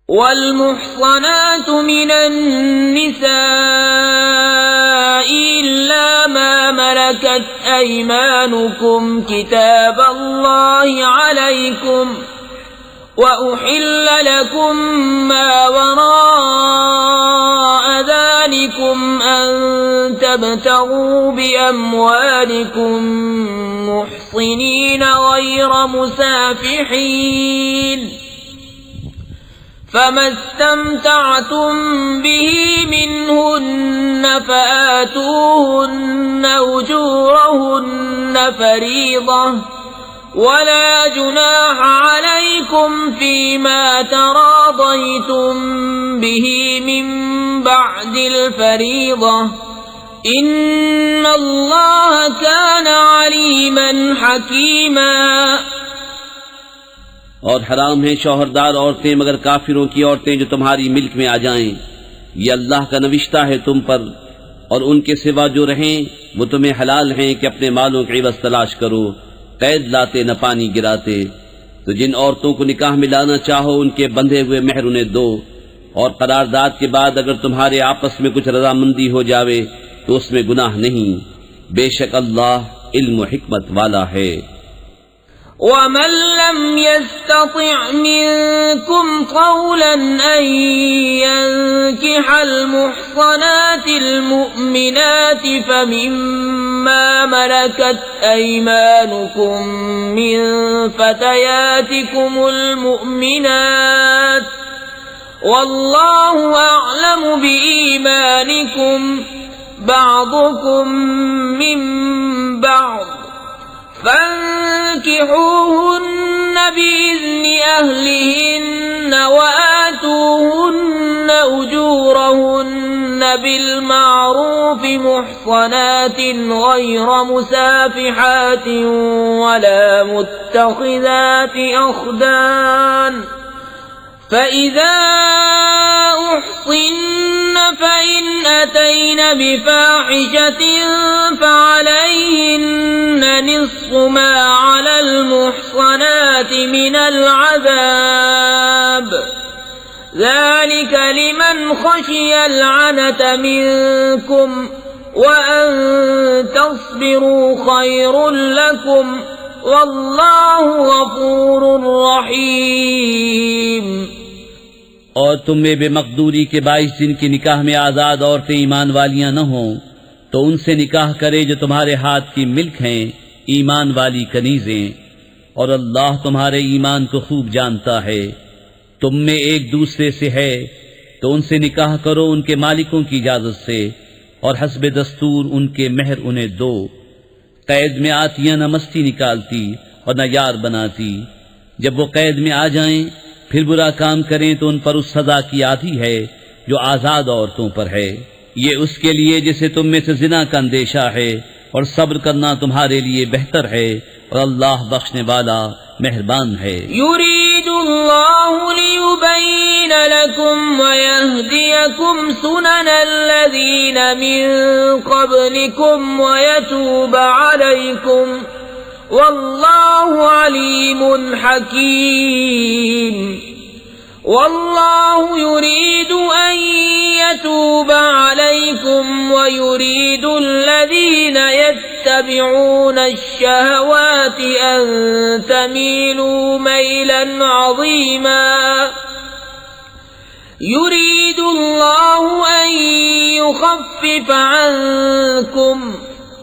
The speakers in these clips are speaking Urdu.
والمحصنات من النساء إلا ما ملكت أيمانكم كتاب الله عليكم وأحل لكم ما وراء ذلكم أن تبتغوا بأموالكم محصنين غير مسافحين فما استمتعتم به منهن فآتوهن أجورهن فريضة ولا جناح عليكم فيما تراضيتم به من بعد الفريضة إن الله كان عليما حكيما۔ اور حرام ہیں شوہردار عورتیں مگر کافروں کی عورتیں جو تمہاری ملک میں آ جائیں، یہ اللہ کا نوشتہ ہے تم پر، اور ان کے سوا جو رہیں وہ تمہیں حلال ہیں کہ اپنے مالوں کے عوض تلاش کرو، قید لاتے نہ پانی گراتے۔ تو جن عورتوں کو نکاح میں لانا چاہو ان کے بندھے ہوئے مہر انہیں دو، اور قرارداد کے بعد اگر تمہارے آپس میں کچھ رضامندی ہو جاوے تو اس میں گناہ نہیں، بے شک اللہ علم و حکمت والا ہے۔ ومن لم يستطع منكم قولا أن ينكح المحصنات المؤمنات فمما ملكت أيمانكم من فتياتكم المؤمنات والله أعلم بإيمانكم بعضكم من بعض فانكحوهن بإذن أهلهن وآتوهن أجورهن بالمعروف محصنات غير مسافحات ولا متخذات أخدان فإذا أحصن فإن أتين بفاحشة فعليهن نصف ما على المحصنات من العذاب ذلك لمن خشي العنة منكم وأن تصبروا خير لكم واللہ غفور رحیم۔ اور تم میں بے مقدوری کے باعث جن کی نکاح میں آزاد عورتیں ایمان والیاں نہ ہوں تو ان سے نکاح کرے جو تمہارے ہاتھ کی ملک ہیں، ایمان والی کنیزیں، اور اللہ تمہارے ایمان کو خوب جانتا ہے۔ تم میں ایک دوسرے سے ہے تو ان سے نکاح کرو ان کے مالکوں کی اجازت سے، اور حسب دستور ان کے مہر انہیں دو۔ قید میں آتیاں نہ مستی نکالتی اور نہ یار بناتی، جب وہ قید میں آ جائیں پھر برا کام کریں تو ان پر اس سزا کی آدھی ہے جو آزاد عورتوں پر ہے، یہ اس کے لیے جسے تم میں سے زنا کا اندیشہ ہے، اور صبر کرنا تمہارے لیے بہتر ہے، اور اللہ بخشنے والا مہربان ہے۔ یرید اللہ لیبین لکم ویہدیکم سنن الذین من قبلکم ویتوب علیکم واللہ علیم حکیم۔ واللہ یرید ان يتوب عليكم ويريد الذين يتبعون الشهوات أن تميلوا ميلا عظيما يريد الله أن يخفف عنكم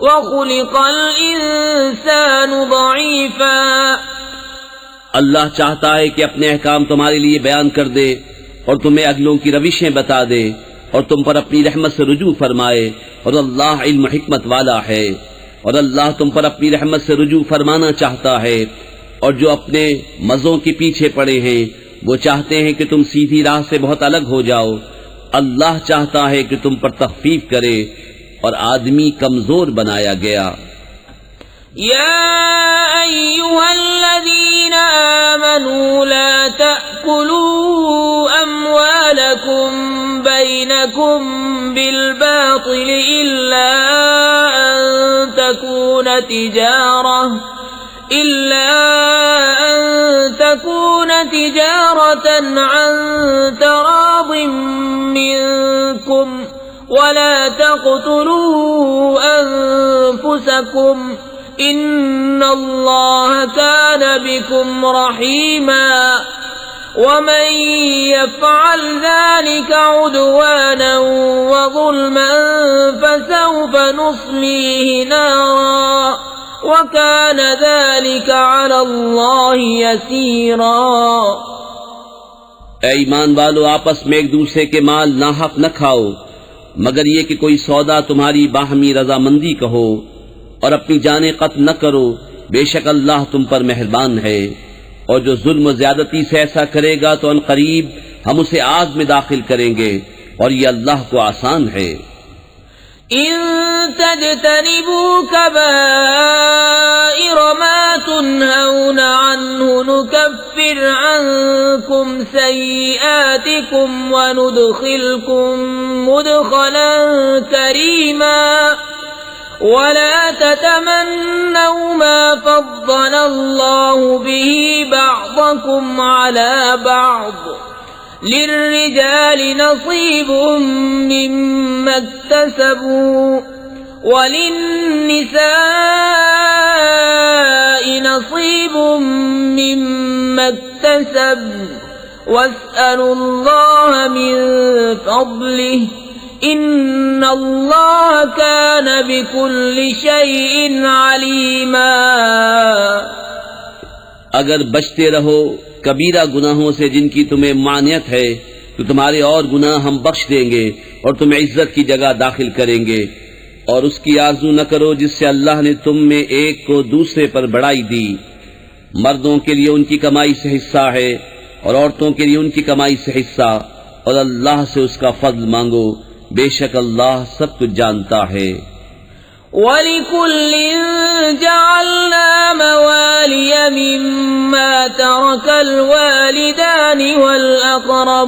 وخلق الإنسان ضعيفا۔ اللہ چاہتا ہے کہ اپنے احکام تمہارے لیے بیان کر دے اور تمہیں اگلوں کی روشیں بتا دے اور تم پر اپنی رحمت سے رجوع فرمائے، اور اللہ علم حکمت والا ہے، اور اللہ تم پر اپنی رحمت سے رجوع فرمانا چاہتا ہے، اور جو اپنے مزوں کے پیچھے پڑے ہیں وہ چاہتے ہیں کہ تم سیدھی راہ سے بہت الگ ہو جاؤ۔ اللہ چاہتا ہے کہ تم پر تخفیف کرے، اور آدمی کمزور بنایا گیا۔ یا ایھا الذین آمنوا لا تأکلوا اموالکم بینکم بالباطل الا ان تکون تكون تجارة عن تراض منكم ولا تقتلوا أنفسكم إن الله كان بكم رحيما ومن يفعل ذلك عدوانا وظلما فسوف نصليه نارا وكان ذلك على الله يسيرا۔ اے ایمان والو، آپس میں ایک دوسرے کے مال ناحق نہ کھاؤ مگر یہ کہ کوئی سودا تمہاری باہمی رضامندی کا ہو، اور اپنی جانیں قتل نہ کرو، بے شک اللہ تم پر مہربان ہے۔ اور جو ظلم و زیادتی سے ایسا کرے گا تو ان قریب ہم اسے آگ میں داخل کریں گے، اور یہ اللہ کو آسان ہے۔ إن تجتنبوا كبائر ما تنهون عنه نكفر عنكم سيئاتكم وندخلكم مدخلا كريما ولا تتمنوا ما فضل الله به بعضكم على بعض للرجال نصيب مما اكتسبوا وللنساء نصيب مما اكتسبن واسألوا الله من فضله إن الله كان بكل شيء عليما۔ اگر بچتے رہو کبیرہ گناہوں سے جن کی تمہیں مانعت ہے تو تمہارے اور گناہ ہم بخش دیں گے اور تمہیں عزت کی جگہ داخل کریں گے، اور اس کی آرزو نہ کرو جس سے اللہ نے تم میں ایک کو دوسرے پر بڑائی دی۔ مردوں کے لیے ان کی کمائی سے حصہ ہے اور عورتوں کے لیے ان کی کمائی سے حصہ، اور اللہ سے اس کا فضل مانگو، بے شک اللہ سب کچھ جانتا ہے۔ وَلِكُلٍّ جَعَلْنَا مَوَالِيَ مِمَّا تَرَكَ الْوَالِدَانِ وَالْأَقْرَبُونَ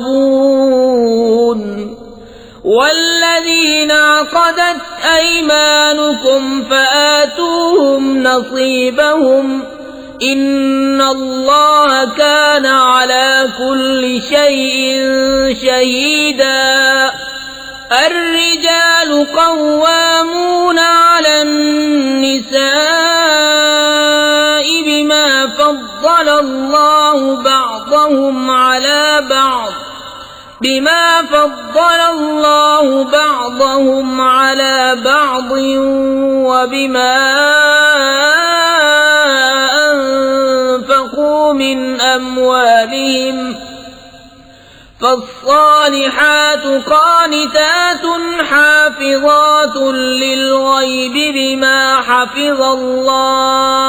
وَالَّذِينَ عَقَدَتْ أَيْمَانُكُمْ فَآتُوهُمْ نَصِيبَهُمْ إِنَّ اللَّهَ كَانَ عَلَى كُلِّ شَيْءٍ شَهِيدًا۔ الرجال قوامون على النساء بما فضل الله بعضهم على بعض وبما أنفقوا من أموالهم فالصالحات قانتات حافظات للغيب بما حفظ الله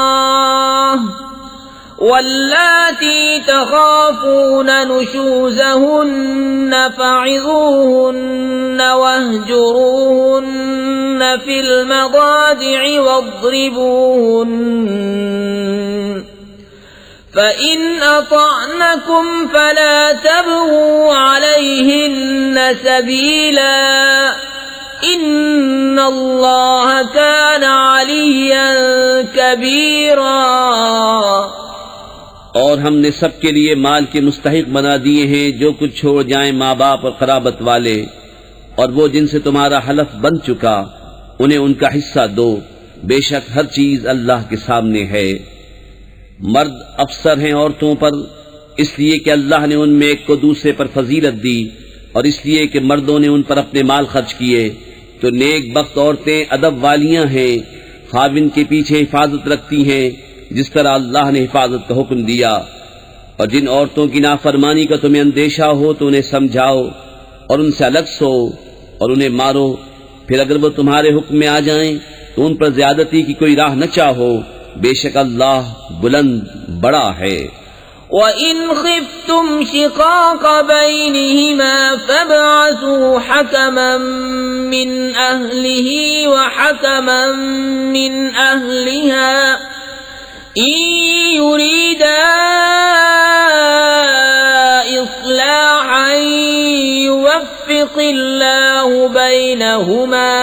واللاتي تخافون نشوزهن فعظوهن واهجروهن في المضاجع واضربوهن فإن أطعنكم فلا تبغوا عليهن سبيلا إن الله كان عليا كبيرا۔ اور ہم نے سب کے لیے مال کے مستحق بنا دیے ہیں جو کچھ چھوڑ جائیں ماں باپ اور قرابت والے، اور وہ جن سے تمہارا حلف بن چکا انہیں ان کا حصہ دو، بے شک ہر چیز اللہ کے سامنے ہے۔ مرد افسر ہیں عورتوں پر اس لیے کہ اللہ نے ان میں ایک کو دوسرے پر فضیلت دی، اور اس لیے کہ مردوں نے ان پر اپنے مال خرچ کیے، تو نیک بخت عورتیں ادب والیاں ہیں، خاوند کے پیچھے حفاظت رکھتی ہیں جس طرح اللہ نے حفاظت کا حکم دیا۔ اور جن عورتوں کی نافرمانی کا تمہیں اندیشہ ہو تو انہیں سمجھاؤ اور ان سے الگ سو اور انہیں مارو، پھر اگر وہ تمہارے حکم میں آ جائیں تو ان پر زیادتی کی کوئی راہ نہ چاہو، بے شک اللہ بلند بڑا ہے۔ وَإِنْ خِفْتُمْ شِقَاقَ بَيْنِهِمَا فَابْعَثُوا حَكَمًا مِّنْ أَهْلِهِ وَحَكَمًا مِّنْ أَهْلِهَا إِن يُرِيدَا إِصْلَاحًا يُوَفِّقِ اللَّهُ بَيْنَهُمَا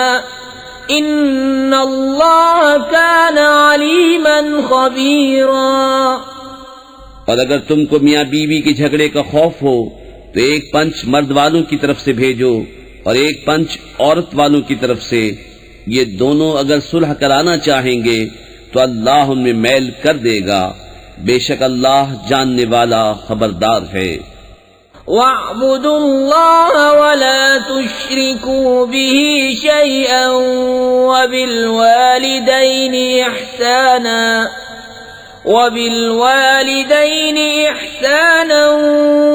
إِنَّ اللَّهَ كَانَ عَلِيمًا خَبِيرًا۔ اور اگر تم کو میاں بیوی کے جھگڑے کا خوف ہو تو ایک پنچ مرد والوں کی طرف سے بھیجو اور ایک پنچ عورت والوں کی طرف سے، یہ دونوں اگر صلح کرانا چاہیں گے تو اللہ ان میں میل کر دے گا، بے شک اللہ جاننے والا خبردار ہے۔ وَاعْبُدُوا اللَّهَ وَلَا تُشْرِكُوا بِهِ شَيْئًا وَبِالْوَالِدَيْنِ إِحْسَانًا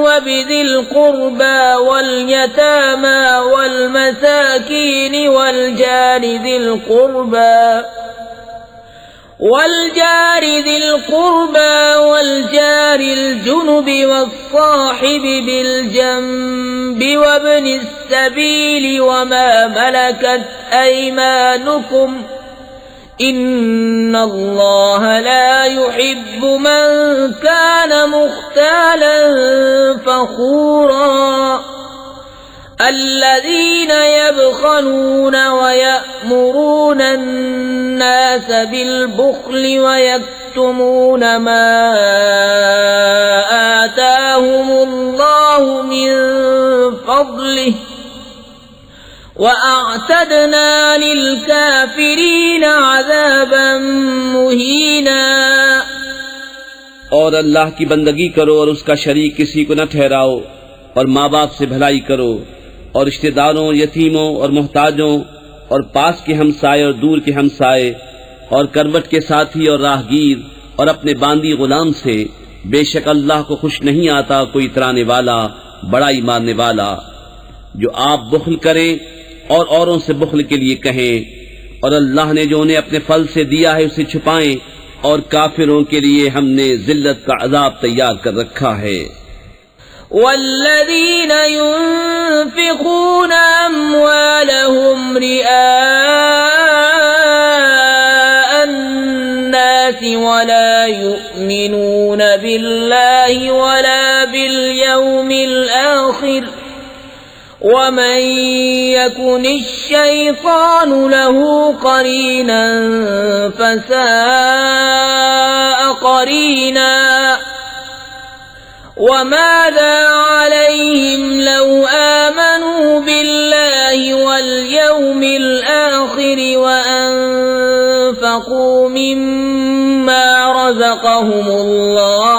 وَبِذِي الْقُرْبَى وَالْيَتَامَى وَالْمَسَاكِينِ والجار ذي القربى والجار الجنب والصاحب بالجنب وابن السبيل وما ملكت أيمانكم إن الله لا يحب من كان مختالا فخورا الذين يبخلون ويأمرون الناس بالبخل ويكتمون ما آتاهم الله من فضله وأعتدنا للكافرين عذابا مهينا۔ اور اللہ کی بندگی کرو اور اس کا شریک کسی کو نہ ٹھہراؤ، اور ماں باپ سے بھلائی کرو، اور رشتہ داروں، یتیموں اور محتاجوں، اور پاس کے ہمسائے اور دور کے ہمسائے، اور کروٹ کے ساتھی اور راہگیر، اور اپنے باندی غلام سے، بے شک اللہ کو خوش نہیں آتا کوئی ترانے والا بڑائی مارنے والا۔ جو آپ بخل کریں اور اوروں سے بخل کے لیے کہیں، اور اللہ نے جو انہیں اپنے فضل سے دیا ہے اسے چھپائیں، اور کافروں کے لیے ہم نے ذلت کا عذاب تیار کر رکھا ہے۔ والذين ينفقون أموالهم رئاء الناس ولا يؤمنون بالله ولا باليوم الآخر ومن يكن الشيطان له قرينا فساء قرينا۔ وماذا عليهم لو آمنوا بالله واليوم الآخر وأنفقوا مما رزقهم الله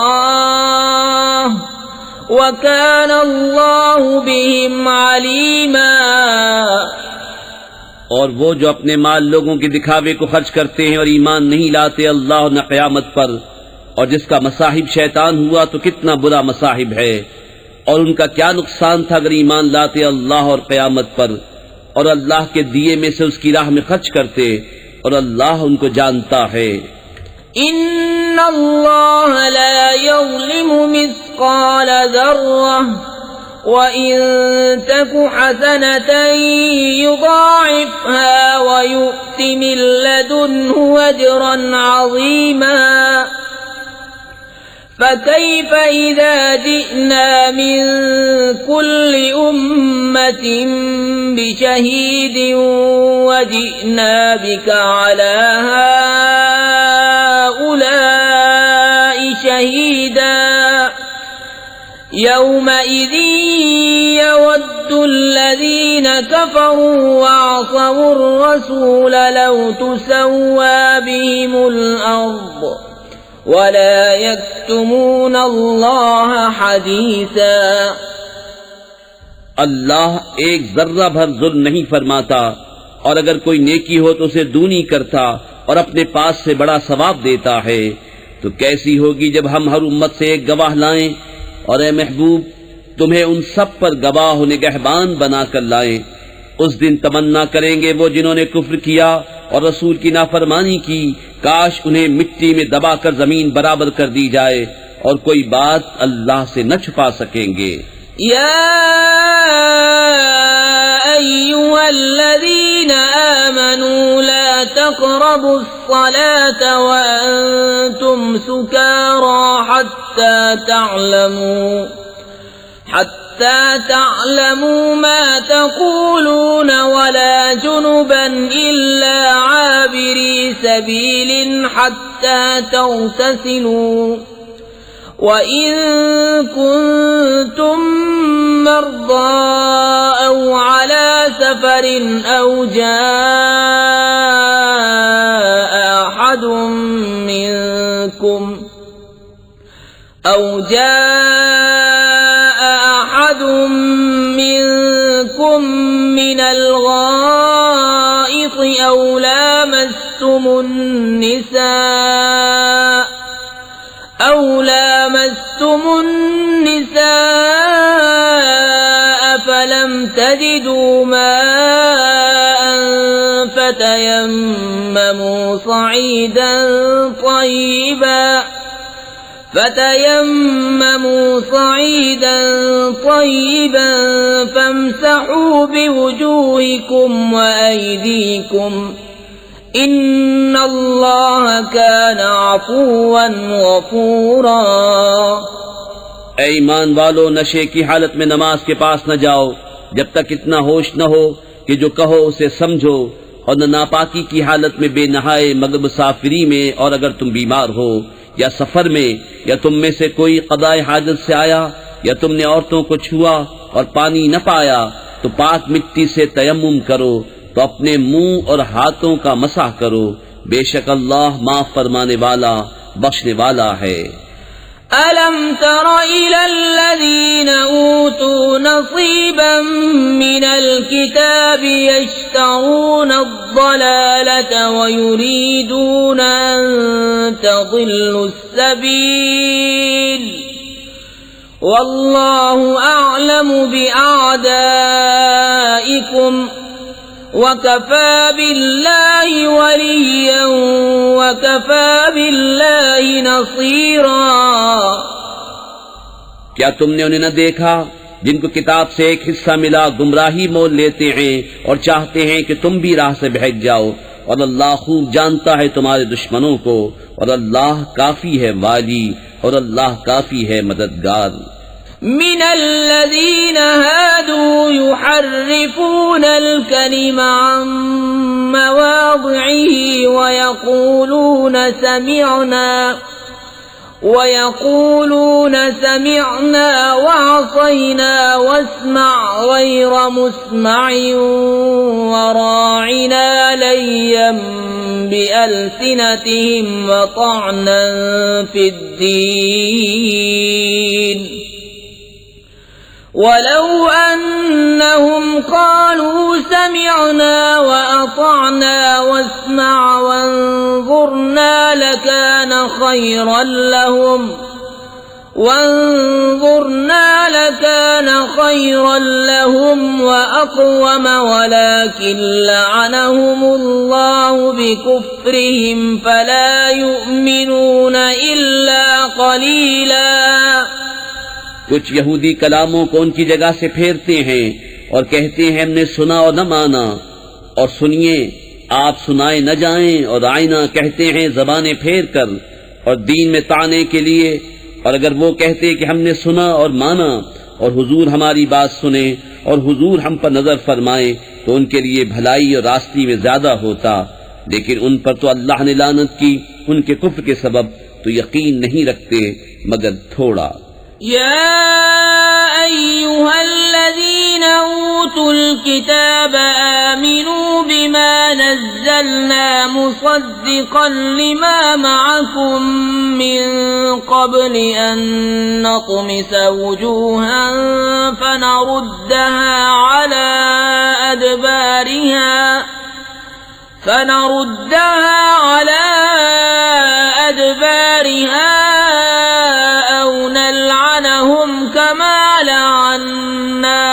وكان الله بهم عليما۔ اور وہ جو اپنے مال لوگوں کے دکھاوے کو خرچ کرتے ہیں اور ایمان نہیں لاتے اللہ نہ قیامت پر، اور جس کا مصاحب شیطان ہوا تو کتنا برا مصاحب ہے، اور ان کا کیا نقصان تھا اگر ایمان لاتے اللہ اور قیامت پر، اور اللہ کے دیے میں سے اس کی راہ میں خرچ کرتے، اور اللہ ان کو جانتا ہے۔ ان اللہ لا یظلم مثقال ذرہ وَإِن تَكُ حَسَنَةً يُضَاعِفْهَا وَيُؤْتِ مِن لَّدُنْهُ أَجْرًا عَظِيمًا۔ فَكَيْفَ إِذَا جِئْنَا مِن كُلِّ أُمَّةٍ بِشَهِيدٍ وَجِئْنَا بِكَ عَلَى هَٰؤُلَاءِ شَهِيدًا يَوْمَئِذٍ يَوَدُّ الَّذِينَ كَفَرُوا وَعَصَوُا الرَّسُولَ لَوْ تُسَوَّىٰ بِهِمُ الْأَرْضُ وَلَا يَكْتُمُونَ اللَّهَ حَدِيثًا۔ اللہ ایک ذرہ بھر ظلم نہیں فرماتا، اور اگر کوئی نیکی ہو تو اسے دونی کرتا اور اپنے پاس سے بڑا ثواب دیتا ہے۔ تو کیسی ہوگی جب ہم ہر امت سے ایک گواہ لائیں، اور اے محبوب تمہیں ان سب پر گواہ و نگہبان بنا کر لائیں۔ اس دن تمنا کریں گے وہ جنہوں نے کفر کیا اور رسول کی نافرمانی کی، کاش انہیں مٹی میں دبا کر زمین برابر کر دی جائے، اور کوئی بات اللہ سے نہ چھپا سکیں گے۔ یا ایھا الذین آمنوا لا تقربوا الصلاة وانتم سکارى حتى تعلموا ما تقولون ولا جنبا إلا عابري سبيل حتى تغتسلوا وَإِن كُنتُم مَّرْضَىٰ أَوْ عَلَىٰ سَفَرٍ أَوْ جَاءَ أَحَدٌ مِّنكُم مِّنَ الْغَائِطِ أَوْ لَامَسْتُمُ النِّسَاءَ فَلَمْ تَجِدُوا مَاءً فَتَيَمَّمُوا صَعِيدًا طَيِّبًا فَامْسَحُوا بِوُجُوهِكُمْ وَأَيْدِيكُمْ إِنَّ اللَّهَ كَانَ عَفُوًّا غَفُورًا۔ اے ایمان والو، نشے کی حالت میں نماز کے پاس نہ جاؤ جب تک اتنا ہوش نہ ہو کہ جو کہو اسے سمجھو، اور نہ ناپاکی کی حالت میں بے نہائے مگر مسافری میں، اور اگر تم بیمار ہو یا سفر میں، یا تم میں سے کوئی قضائے حاجت سے آیا، یا تم نے عورتوں کو چھوا اور پانی نہ پایا، تو پاک مٹی سے تیمم کرو، تو اپنے منہ اور ہاتھوں کا مسح کرو، بے شک اللہ معاف فرمانے والا بخشنے والا ہے۔ أَلَمْ تَرَ إِلَى الَّذِينَ أُوتُوا نَصِيبًا مِّنَ الْكِتَابِ يَشْتَرُونَ الضَّلَالَةَ وَيُرِيدُونَ أَن تَضِلُّوا السَّبِيلَ وَاللَّهُ أَعْلَمُ بِأَعْدَائِكُمْ وَكَفَى بِاللَّهِ وَلِيًّا وَكَفَى بِاللَّهِ نَصِيرًا۔ کیا تم نے انہیں نہ دیکھا جن کو کتاب سے ایک حصہ ملا گمراہی مول لیتے ہیں اور چاہتے ہیں کہ تم بھی راہ سے بہک جاؤ، اور اللہ خوب جانتا ہے تمہارے دشمنوں کو، اور اللہ کافی ہے والی، اور اللہ کافی ہے مددگار۔ من الذين هادوا يحرفون الكلم عن مواضعه ويقولون سمعنا وعصينا واسمع غير مسمع وراعنا ليا بألسنتهم وطعنا في الدين ولو أنهم قالوا سمعنا وأطعنا واسمع وانظرنا لكان خيرا لهم وأقوم ولكن لعنهم الله بكفرهم فلا يؤمنون إلا قليلا۔ کچھ یہودی کلاموں کو ان کی جگہ سے پھیرتے ہیں اور کہتے ہیں ہم نے سنا اور نہ مانا، اور سنیے آپ سنائے نہ جائیں، اور آئینہ کہتے ہیں زبانیں پھیر کر اور دین میں طعنے کے لیے، اور اگر وہ کہتے کہ ہم نے سنا اور مانا اور حضور ہماری بات سنے اور حضور ہم پر نظر فرمائے تو ان کے لیے بھلائی اور راستی میں زیادہ ہوتا، لیکن ان پر تو اللہ نے لعنت کی ان کے کفر کے سبب، تو یقین نہیں رکھتے مگر تھوڑا۔ يا أيها الذين أوتوا الكتاب آمنوا بما نزلنا مصدقا لما معكم من قبل أن نطمس وجوها فنردها على أدبارها أو نلعنهم كما لعنا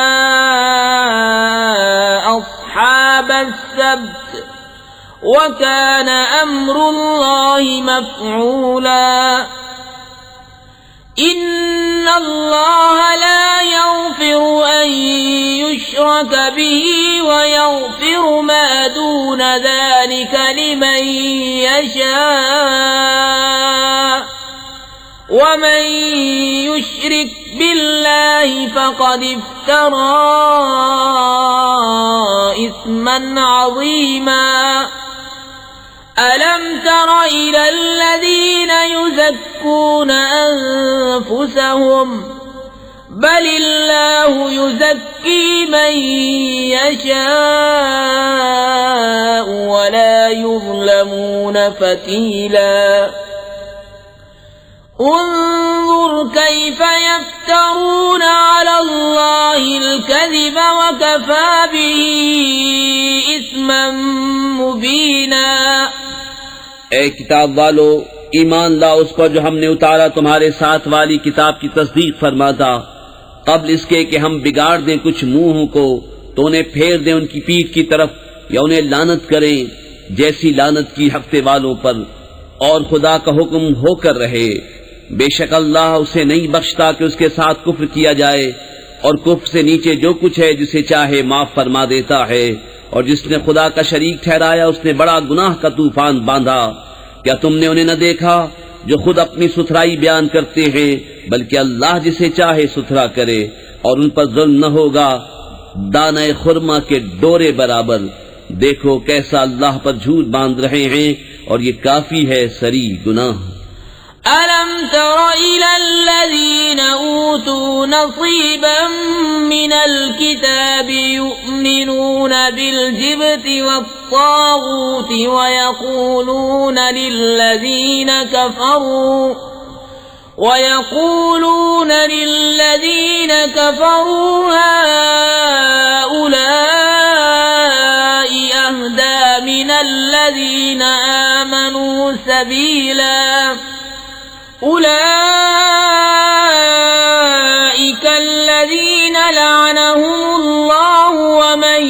أصحاب السبت وكان أمر الله مفعولا۔ إن الله لا يغفر أن يشرك به ويغفر ما دون ذلك لمن يشاء ومن يشرك بالله فقد افترى إثما عظيما۔ ألم تر إلى الذين يزكون أنفسهم بل الله يزكي من يشاء ولا يظلمون فتيلا انظر كيف يفترون على الله الكذب وكفى به إثما مبينا۔ اے کتاب والو، ایمان لاؤ اس پر جو ہم نے اتارا تمہارے ساتھ والی کتاب کی تصدیق فرماتا، قبل اس کے کہ ہم بگاڑ دیں کچھ منہوں کو تو انہیں پھیر دیں ان کی پیٹھ کی طرف یا انہیں لعنت کریں جیسی لعنت کی ہفتے والوں پر، اور خدا کا حکم ہو کر رہے۔ بے شک اللہ اسے نہیں بخشتا کہ اس کے ساتھ کفر کیا جائے، اور کفر سے نیچے جو کچھ ہے جسے چاہے معاف فرما دیتا ہے، اور جس نے خدا کا شریک ٹھہرایا اس نے بڑا گناہ کا طوفان باندھا۔ کیا تم نے انہیں نہ دیکھا جو خود اپنی ستھرائی بیان کرتے ہیں، بلکہ اللہ جسے چاہے ستھرا کرے، اور ان پر ظلم نہ ہوگا دانہ خرما کے ڈورے برابر۔ دیکھو کیسا اللہ پر جھوٹ باندھ رہے ہیں، اور یہ کافی ہے سری گناہ۔ أَلَمْ تَرَ إِلَى الَّذِينَ أُوتُوا نَصِيبًا مِنَ الْكِتَابِ يُؤْمِنُونَ بِالْجِبْتِ وَالطَّاغُوتِ وَيَقُولُونَ لِلَّذِينَ كَفَرُوا هَؤُلَاءِ أَهْدَى مِنَ الَّذِينَ آمَنُوا سَبِيلًا۔ أولئك الذين لعنهم الله ومن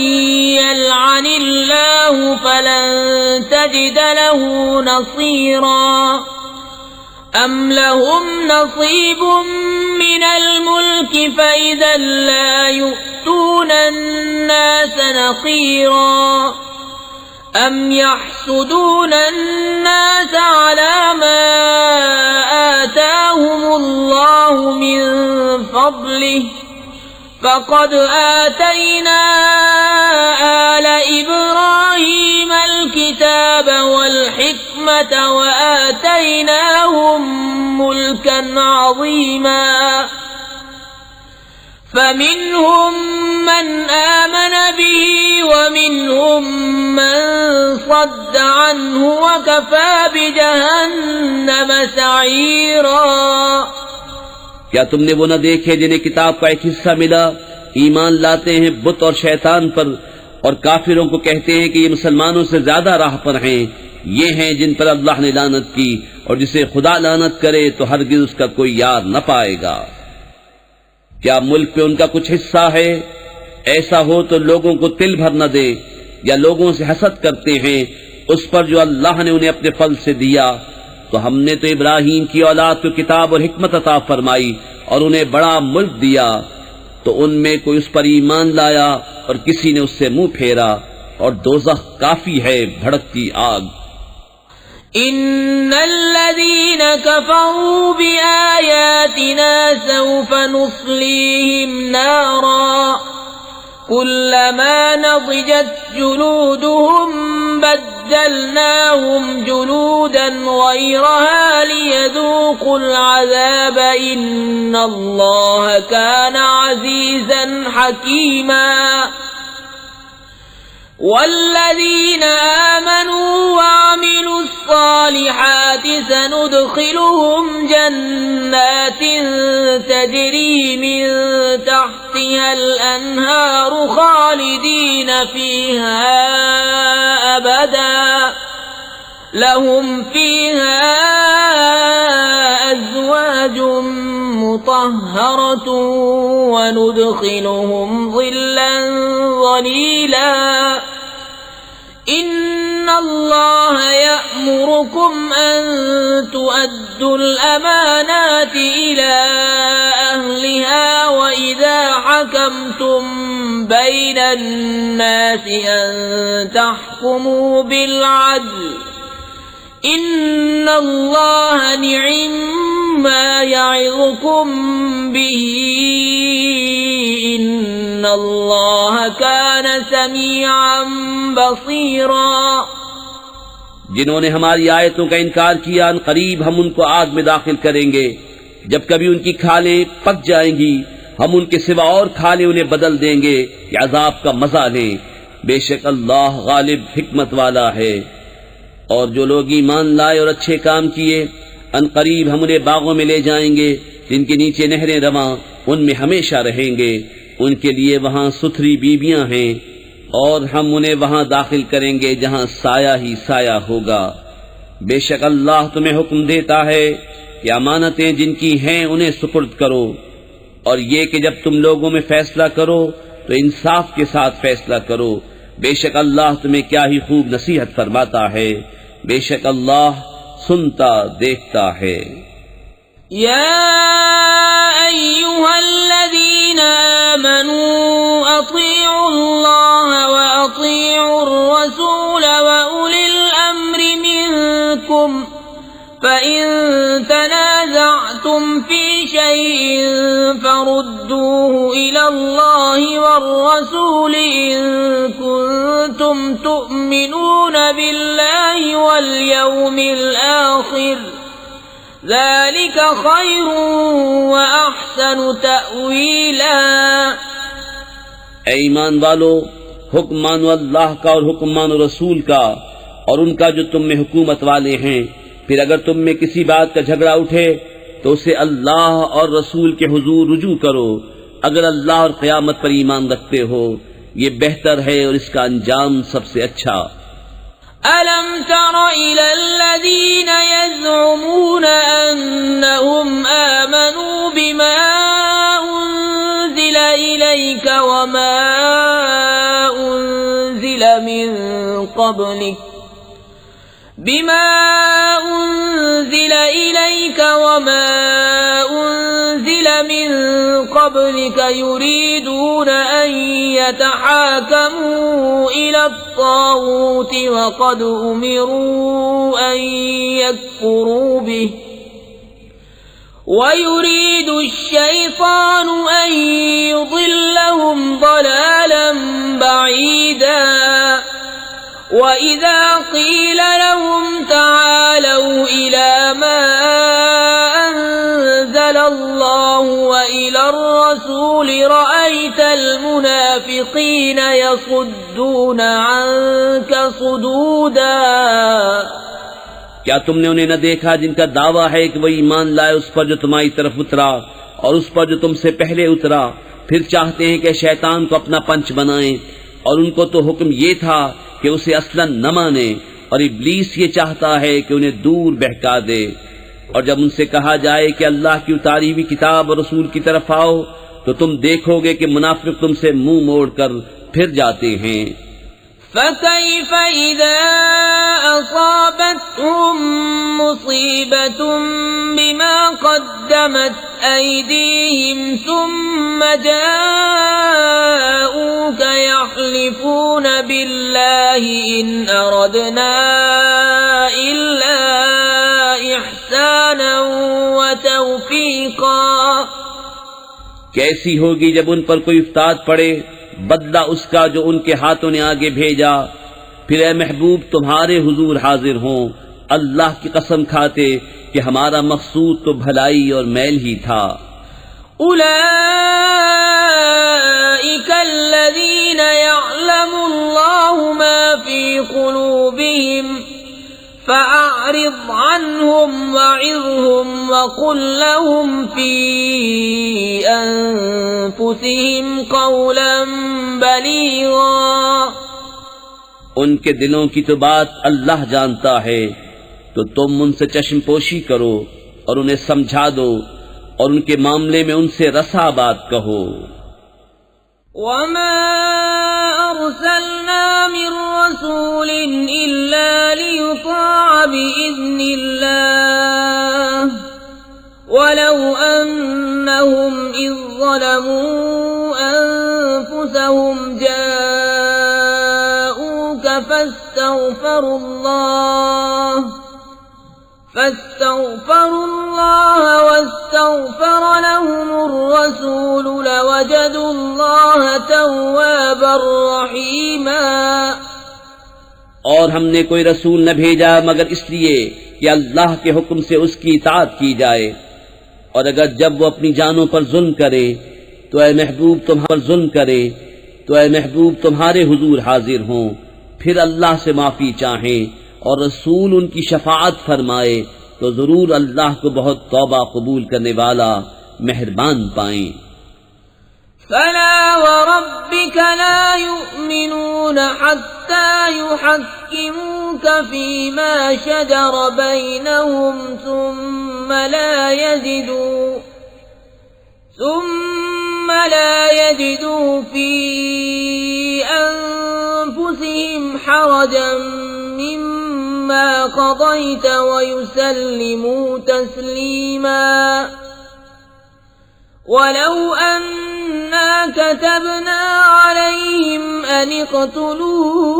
يلعن الله فلن تجد له نصيرا۔ أم لهم نصيب من الملك فإذا لا يؤتون الناس نقيرا۔ أم يحسدون الناس على ما آتاهم الله من فضله فقد آتينا آل إبراهيم الكتاب والحكمة وآتيناهم ملكا عظيما۔ فمنهم من آمن به ومنهم من صد عنه وكفى بجهنم سعيرا۔ کیا تم نے وہ نہ دیکھے جنہیں کتاب کا ایک حصہ ملا، ایمان لاتے ہیں بت اور شیطان پر، اور کافروں کو کہتے ہیں کہ یہ مسلمانوں سے زیادہ راہ پر ہیں؟ یہ ہیں جن پر اللہ نے لعنت کی، اور جسے خدا لعنت کرے تو ہرگز اس کا کوئی یار نہ پائے گا۔ کیا ملک پہ ان کا کچھ حصہ ہے؟ ایسا ہو تو لوگوں کو تل بھر نہ دے، یا لوگوں سے حسد کرتے ہیں اس پر جو اللہ نے انہیں اپنے فضل سے دیا۔ تو ہم نے تو ابراہیم کی اولاد کو کتاب اور حکمت عطا فرمائی اور انہیں بڑا ملک دیا، تو ان میں کوئی اس پر ایمان لایا اور کسی نے اس سے منہ پھیرا، اور دوزخ کافی ہے بھڑکتی آگ۔ إن الذين كفروا بآياتنا سوف نصليهم نارا كلما نضجت جلودهم بدلناهم جلودا غيرها ليذوقوا العذاب إن الله كان عزيزا حكيما۔ والذين آمنوا وعملوا الصالحات سندخلهم جنات تجري من تحتها الأنهار خالدين فيها أبدا لهم فيها أزواج مطهرة وندخلهم ظلا ظليلا۔ إن الله يأمركم أن تؤدوا الأمانات إلى أهلها وإذا حكمتم بين الناس أن تحكموا بالعدل إن الله نعم ما يعظكم به إن الله كان سميعا بصيرا۔ جنہوں نے ہماری آیتوں کا انکار کیا ان قریب ہم ان کو آگ میں داخل کریں گے، جب کبھی ان کی کھالیں پک جائیں گی ہم ان کے سوا اور کھالیں انہیں بدل دیں گے کہ عذاب کا مزہ لیں، بے شک اللہ غالب حکمت والا ہے۔ اور جو لوگ ایمان لائے اور اچھے کام کیے ان قریب ہم انہیں باغوں میں لے جائیں گے جن کے نیچے نہریں رواں، ان میں ہمیشہ رہیں گے، ان کے لیے وہاں ستھری بیویاں ہیں، اور ہم انہیں وہاں داخل کریں گے جہاں سایہ ہی سایہ ہوگا۔ بے شک اللہ تمہیں حکم دیتا ہے کہ امانتیں جن کی ہیں انہیں سپرد کرو، اور یہ کہ جب تم لوگوں میں فیصلہ کرو تو انصاف کے ساتھ فیصلہ کرو، بے شک اللہ تمہیں کیا ہی خوب نصیحت فرماتا ہے، بے شک اللہ سنتا دیکھتا ہے۔ يا أيها الذين آمنوا أطيعوا الله وأطيعوا الرسول وأولي الأمر منكم فإن تنازعتم في شيء فردوه إلى الله والرسول إن كنتم تؤمنون بالله واليوم الآخر ذلك خير وأحسن تأويلا۔ اے ایمان والو، حکم مانو اللہ کا اور حکم مانو رسول کا اور ان کا جو تم میں حکومت والے ہیں، پھر اگر تم میں کسی بات کا جھگڑا اٹھے تو اسے اللہ اور رسول کے حضور رجوع کرو، اگر اللہ اور قیامت پر ایمان رکھتے ہو، یہ بہتر ہے اور اس کا انجام سب سے اچھا۔ أَلَمْ تَرَ إِلَى الَّذِينَ يَزْعُمُونَ أَنَّهُمْ آمَنُوا بِمَا أُنزِلَ إِلَيْكَ وَمَا أُنزِلَ من قبلك يريدون أن يتحاكموا إلى الطاغوت وقد أمروا أن يكفروا به ويريد الشيطان أن يضلهم ضلالا بعيدا وَإِذَا قِيلَ لَهُمْ تَعَالَوْا إِلَى مَا أَنزَلَ اللَّهُ وَإِلَى الرَّسُولِ رَأَيْتَ الْمُنَافِقِينَ يَصُدُّونَ عَنكَ صُدُودًا۔ کیا تم نے انہیں نہ دیکھا جن کا دعویٰ ہے کہ وہ ایمان لائے اس پر جو تمہاری طرف اترا اور اس پر جو تم سے پہلے اترا، پھر چاہتے ہیں کہ شیطان کو اپنا پنچ بنائیں، اور ان کو تو حکم یہ تھا کہ اسے اصلاً نہ مانے، اور ابلیس یہ چاہتا ہے کہ انہیں دور بہکا دے۔ اور جب ان سے کہا جائے کہ اللہ کی اتاری ہوئی کتاب اور رسول کی طرف آؤ تو تم دیکھو گے کہ منافق تم سے منہ موڑ کر پھر جاتے ہیں۔ فَكَيْفَ إِذَا أَصَابَتْهُم مُّصِيبَةٌ بِمَا قَدَّمَتْ أَيْدِيهِمْ ثُمَّ جَاءُوكَ يَحْلِفُونَ بِاللَّهِ إِنْ أَرَدْنَا إِلَّا إِحْسَانًا وَتَوْفِيقًا۔ کیسی ہوگی جب ان پر کوئی افتاد پڑے، بدلہ اس کا جو ان کے ہاتھوں نے آگے بھیجا، پھر اے محبوب تمہارے حضور حاضر ہوں اللہ کی قسم کھاتے کہ ہمارا مقصود تو بھلائی اور میل ہی تھا۔ أولئك الذين يعلم الله ما في قلوبهم فأعرض عنهم وعظهم وقل لهم في أنفسهم قولا بليغا۔ ان کے دلوں کی تو بات اللہ جانتا ہے، تو تم ان سے چشم پوشی کرو اور انہیں سمجھا دو اور ان کے معاملے میں ان سے رسا بات کہو۔ وَمَا أَرْسَلْنَا مِن رَّسُولٍ إِلَّا لِيُطَاعَ بِإِذْنِ اللَّهِ وَلَوْ أَنَّهُمْ إِذ ظَّلَمُوا أَنفُسَهُمْ جَاءُوكَ فَاسْتَغْفَرُوا اللَّهَ واستغفر لهم الرسول لوجدوا الله توابا رحيما۔ اور ہم نے کوئی رسول نہ بھیجا مگر اس لیے کہ اللہ کے حکم سے اس کی اطاعت کی جائے، اور اگر جب وہ اپنی جانوں پر ظلم کرے تو اے محبوب تمہارے حضور حاضر ہوں، پھر اللہ سے معافی چاہیں اور رسول ان کی شفاعت فرمائے تو ضرور اللہ کو بہت توبہ قبول کرنے والا مہربان پائیں۔ فلا وربك لا يؤمنون حتى يحكموك فيما شجر بينهم ثم لا يجدوا في أنفسهم حرجا مما قضيت ويسلموا تسليما ولو أنا كتبنا عليهم أن اقتلوا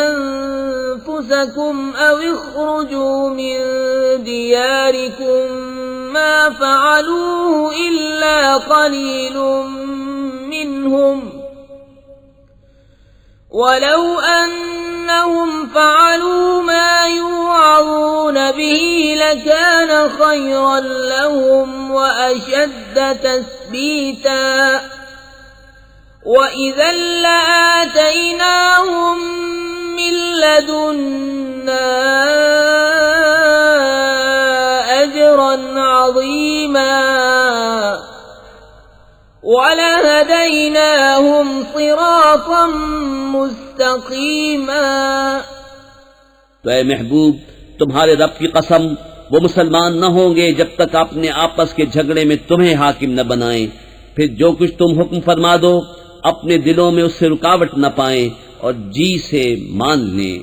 أنفسكم أو اخرجوا من دياركم ما فعلوه إلا قليل منهم ولو أنهم فعلوا ما يوعظون به لكان خيرا لهم وأشد تثبيتا وإذا لآتيناهم من لدنا أجرا عظيما وَلَهَدَيْنَاهُمْ صِرَاطًا مُسْتَقِيمًا۔ تو اے محبوب تمہارے رب کی قسم وہ مسلمان نہ ہوں گے جب تک اپنے آپس کے جھگڑے میں تمہیں حاکم نہ بنائیں، پھر جو کچھ تم حکم فرما دو اپنے دلوں میں اس سے رکاوٹ نہ پائیں اور جی سے مان لیں۔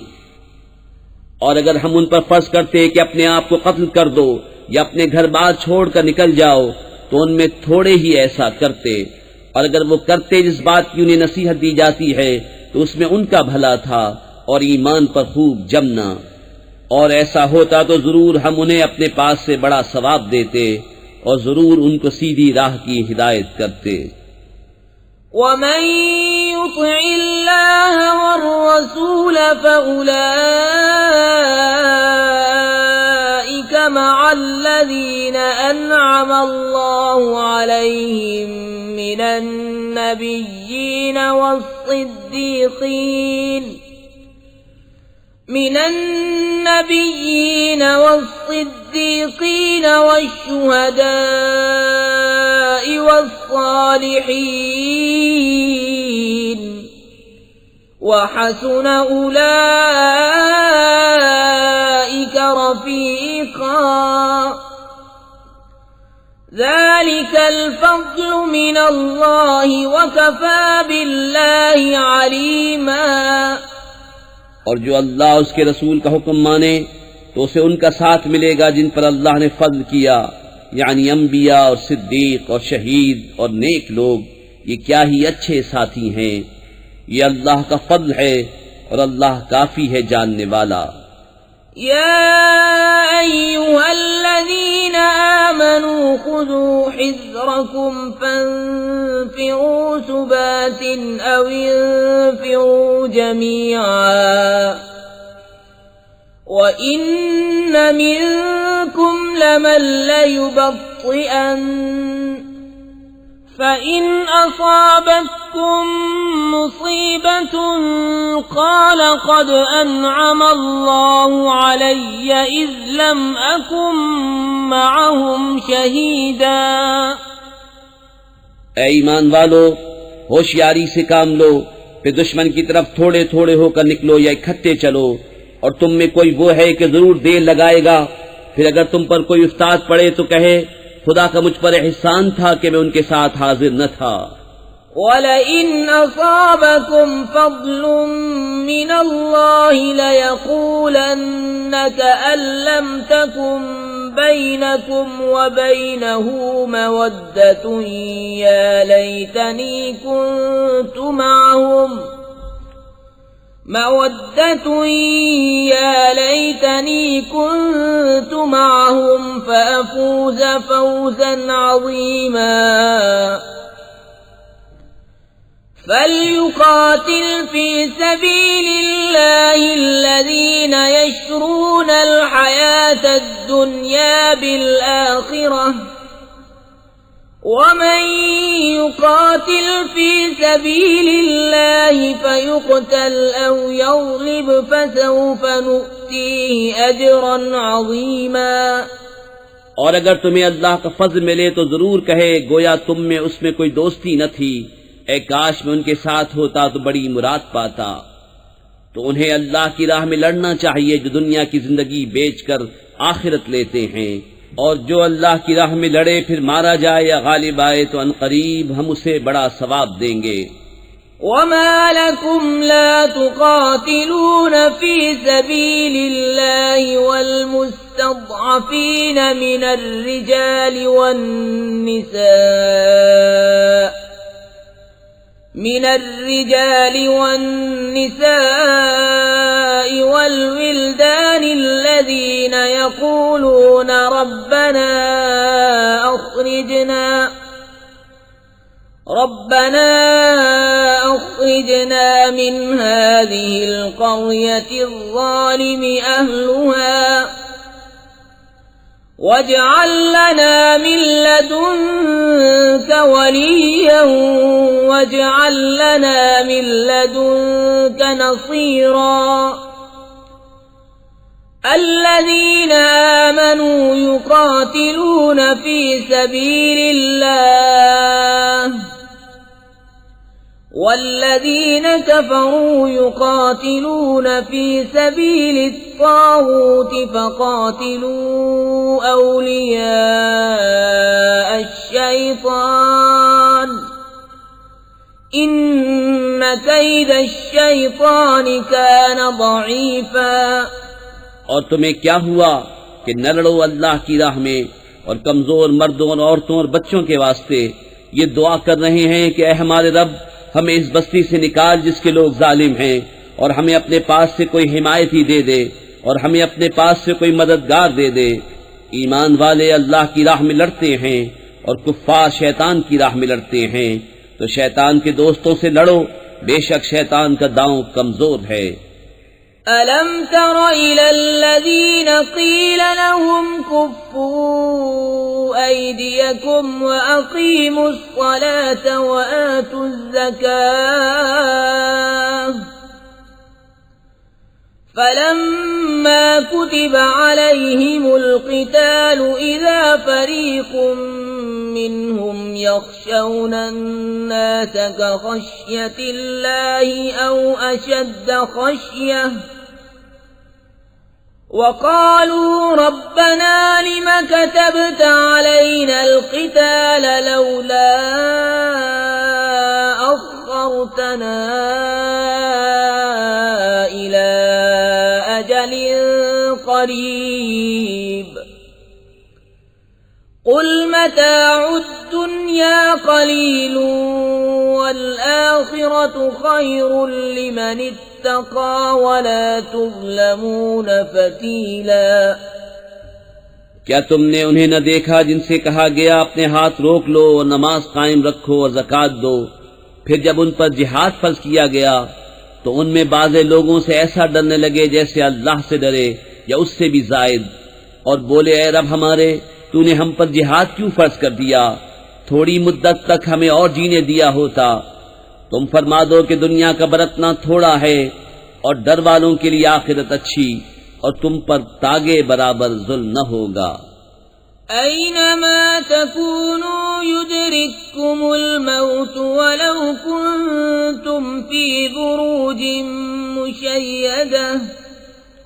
اور اگر ہم ان پر فرض کرتے کہ اپنے آپ کو قتل کر دو یا اپنے گھر بار چھوڑ کر نکل جاؤ تو ان میں تھوڑے ہی ایسا کرتے، اور اگر وہ کرتے جس بات کی انہیں نصیحت دی جاتی ہے تو اس میں ان کا بھلا تھا اور ایمان پر خوب جمنا، اور ایسا ہوتا تو ضرور ہم انہیں اپنے پاس سے بڑا ثواب دیتے اور ضرور ان کو سیدھی راہ کی ہدایت کرتے۔ وَمَن يُطِعِ اللَّهَ وَالرَّسُولَ فَأُولَٰئِكَ مَعَ الَّذِينَ أَنْعَمَ اللَّهُ عَلَيْهِم مِّنَ النَّبِيِّينَ وَالصِّدِّيقِينَ وَالشُّهَدَاءِ وَالصَّالِحِينَ وَحَسُنَ أُولَئِكَ رَفِيقًا ذَلِكَ الْفَضْلُ مِنَ اللَّهِ وَكَفَى بِاللَّهِ عَلِيمًا۔ اور جو اللہ اس کے رسول کا حکم مانے تو اسے ان کا ساتھ ملے گا جن پر اللہ نے فضل کیا، یعنی انبیاء اور صدیق اور شہید اور نیک لوگ، یہ کیا ہی اچھے ساتھی ہیں، یہ اللہ کا فضل ہے اور اللہ کافی ہے جاننے والا۔ يا أيها الذين آمنوا خذوا حذركم فانفروا ثبات أو انفروا جميعا وإن منكم لمن ليبطئن فإن أصابتكم مصيبة قال قد أنعم الله علي إذ لم أكن معهم شهيدا۔ اے ایمان والو ہوشیاری سے کام لو، پھر دشمن کی طرف تھوڑے تھوڑے ہو کر نکلو یا اکٹھے چلو، اور تم میں کوئی وہ ہے کہ ضرور دیر لگائے گا، پھر اگر تم پر کوئی افتاد پڑے تو کہے خدا کا مجھ پر احسان تھا کہ میں ان کے ساتھ حاضر نہ تھا۔ وَلَئِنْ أَصَابَكُمْ فَضْلٌ مِّنَ اللَّهِ لَيَقُولَنَّ كَأَن لَّمْ تَكُن بَيْنَكُمْ وَبَيْنَهُ مَوَدَّةٌ يَا لَيْتَنِي كُنتُ معهم فأفوز فوزا عظيما۔ فليقاتل في سبيل الله الذين يشرون الحياة الدنيا بالآخرة ومن يقاتل في سبيل الله فيقتل أو يغلب فسوف نؤتيه أجرا عظيما۔ اور اگر تمہیں اللہ کا فضل ملے تو ضرور کہے گویا تم میں اس میں کوئی دوستی نہ تھی، اے کاش میں ان کے ساتھ ہوتا تو بڑی مراد پاتا۔ تو انہیں اللہ کی راہ میں لڑنا چاہیے جو دنیا کی زندگی بیچ کر آخرت لیتے ہیں، اور جو اللہ کی راہ میں لڑے پھر مارا جائے یا غالب آئے تو عنقریب ہم اسے بڑا ثواب دیں گے۔ وما لكم لا تقاتلون في سبيل الله والمستضعفين من الرجال والنساء والولدان الذين يقولون ربنا أخرجنا من هذه القرية الظالم أهلها واجعل لنا من لدنك وليا واجعل لنا من لدنك نصيرا۔ الذين آمنوا يقاتلون في سبيل الله والذين كفروا يقاتلون في سبيل الطاغوت فقاتلوا أولياء الشيطان إن كيد الشيطان كان ضعيفا۔ اور تمہیں کیا ہوا کہ نہ لڑو اللہ کی راہ میں اور کمزور مردوں اور عورتوں اور بچوں کے واسطے یہ دعا کر رہے ہیں کہ اے ہمارے رب ہمیں اس بستی سے نکال جس کے لوگ ظالم ہیں، اور ہمیں اپنے پاس سے کوئی حمایتی دے دے اور ہمیں اپنے پاس سے کوئی مددگار دے دے۔ ایمان والے اللہ کی راہ میں لڑتے ہیں اور کفار شیطان کی راہ میں لڑتے ہیں، تو شیطان کے دوستوں سے لڑو، بے شک شیطان کا داؤں کمزور ہے۔ أَلَمْ تَرَ إِلَى الَّذِينَ قِيلَ لَهُمْ كُفُّوا أَيْدِيَكُمْ وَأَقِيمُوا الصَّلَاةَ وَآتُوا الزَّكَاةَ فَلَمَّا كُتِبَ عَلَيْهِمُ الْقِتَالُ إِذَا فَرِيقٌ مِّنْهُمْ يَخْشَوْنَ النَّاسَ كَخَشْيَةِ اللَّهِ أَوْ أَشَدَّ خَشْيَةً وَقَالُوا رَبَّنَا لِمَ كَتَبْتَ عَلَيْنَا الْقِتَالَ لَوْلَا أَخَّرْتَنَا إِلَى أَجَلٍ قَرِيبٍ قُلْ مَتَاعُ الدُّنْيَا قَلِيلٌ وَالْآخِرَةُ خَيْرٌ لِمَنِ اتَّقَى وَلَا تُظْلَمُونَ فَتِيلًا۔ کیا تم نے انہیں نہ دیکھا جن سے کہا گیا اپنے ہاتھ روک لو اور نماز قائم رکھو اور زکوٰۃ دو، پھر جب ان پر جہاد فرض کیا گیا تو ان میں بعض لوگوں سے ایسا ڈرنے لگے جیسے اللہ سے ڈرے یا اس سے بھی زائد، اور بولے اے رب ہمارے تو نے ہم پر جہاد کیوں فرض کر دیا؟ تھوڑی مدت تک ہمیں اور جینے دیا ہوتا۔ تم فرما دو کہ دنیا کا برتنا تھوڑا ہے اور ڈر والوں کے لیے آخرت اچھی، اور تم پر تاگے برابر ظلم نہ ہوگا۔ أَيْنَمَا تَكُونُوا يُدْرِككُّمُ الْمَوْتُ وَلَوْ كُنتُمْ فِي بُرُوجٍ مُّشَيَّدَةٍ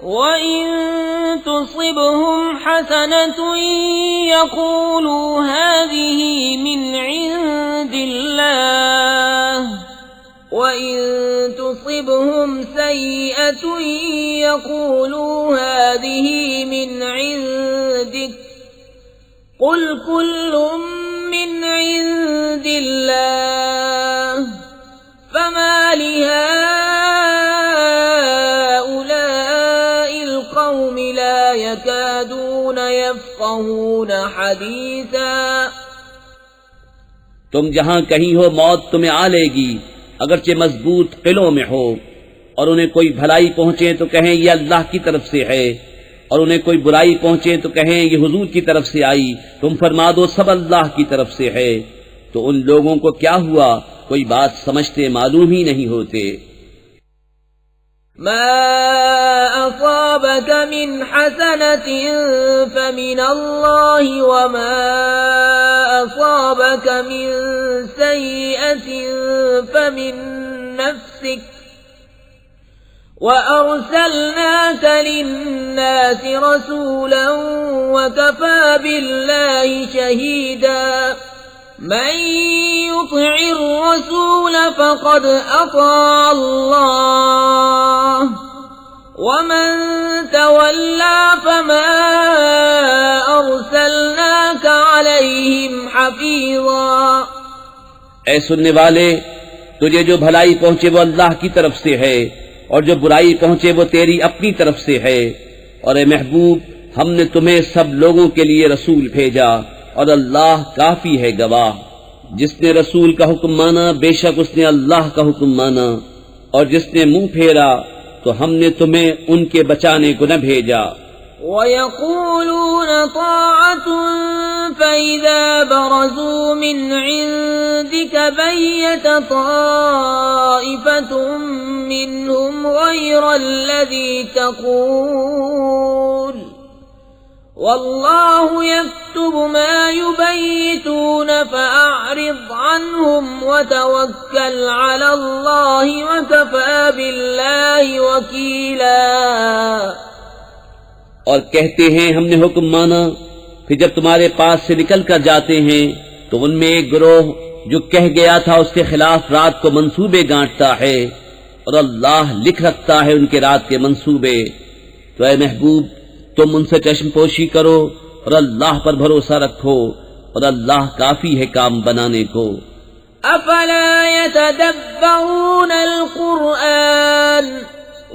وَإِن تُصِبْهُمْ حَسَنَةٌ يَقُولُوا هَٰذِهِ مِنْ عِندِ اللَّهِ وَإِن تُصِبْهُمْ سَيِّئَةٌ يَقُولُوا هَٰذِهِ مِنْ عِندِكَ قُلْ كُلٌّ مِّنْ عِندِ اللَّهِ فَمَا لِهَٰؤُلَاءِ الْقَوْمِ لَا يَكَادُونَ يَفْقَهُونَ حَدِيثًا۔ تم جہاں کہیں ہو موت تمہیں آ لے گی، اگرچہ مضبوط قلعوں میں ہو، اور انہیں کوئی بھلائی پہنچے تو کہیں یہ اللہ کی طرف سے ہے، اور انہیں کوئی برائی پہنچے تو کہیں یہ حضور کی طرف سے آئی، تم فرما دو سب اللہ کی طرف سے ہے۔ تو ان لوگوں کو کیا ہوا، کوئی بات سمجھتے معلوم ہی نہیں ہوتے۔ ما أصابك من حسنة فمن الله وما أصابك من سيئة فمن نفسك وأرسلناك للناس رسولا وكفى بالله شهيدا من يطع الرسول فقد أطاع الله ومن تولى فما أرسلناك عليهم حفيظا۔ اے سننے والے، تجھے جو بھلائی پہنچے وہ اللہ کی طرف سے ہے، اور جو برائی پہنچے وہ تیری اپنی طرف سے ہے۔ اور اے محبوب، ہم نے تمہیں سب لوگوں کے لیے رسول بھیجا، اور اللہ کافی ہے گواہ۔ جس نے رسول کا حکم مانا بے شک اس نے اللہ کا حکم مانا، اور جس نے منہ پھیرا تو ہم نے تمہیں ان کے بچانے کو نہ بھیجا۔ وَيَقُولُونَ طَاعَةٌ فَإِذَا بَرَزُوا مِنْ عِنْدِكَ بَيَّتَ طَائِفَةٌ مِّنْهُمْ غَيْرَ الَّذِي تَقُولُ وَاللَّهُ يَكْتُبُ مَا يُبَيِّتُونَ فَأَعْرِضْ عَنْهُمْ وَتَوَكَّلْ عَلَى اللَّهِ وَكَفَى بِاللَّهِ وَكِيلًا۔ اور کہتے ہیں ہم نے حکم مانا، پھر جب تمہارے پاس سے نکل کر جاتے ہیں تو ان میں ایک گروہ جو کہہ گیا تھا اس کے خلاف رات کو منصوبے گانٹتا ہے، اور اللہ لکھ رکھتا ہے ان کے رات کے منصوبے۔ تو اے محبوب، تم ان سے چشم پوشی کرو اور اللہ پر بھروسہ رکھو، اور اللہ کافی ہے کام بنانے کو۔ افلا يتدبرون القرآن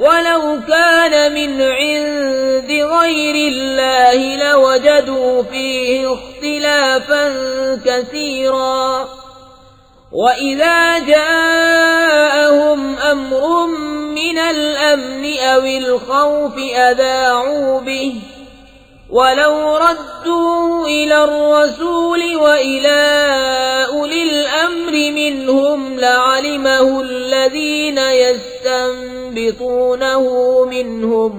ولو كان من عند غير الله لوجدوا فيه اختلافا كثيرا وإذا جاءهم أمر من الأمن أو الخوف أذاعوا به ولو ردوا إلى الرسول وإلى أولي الأمر منهم لعلمه الذين يستنبطونه منهم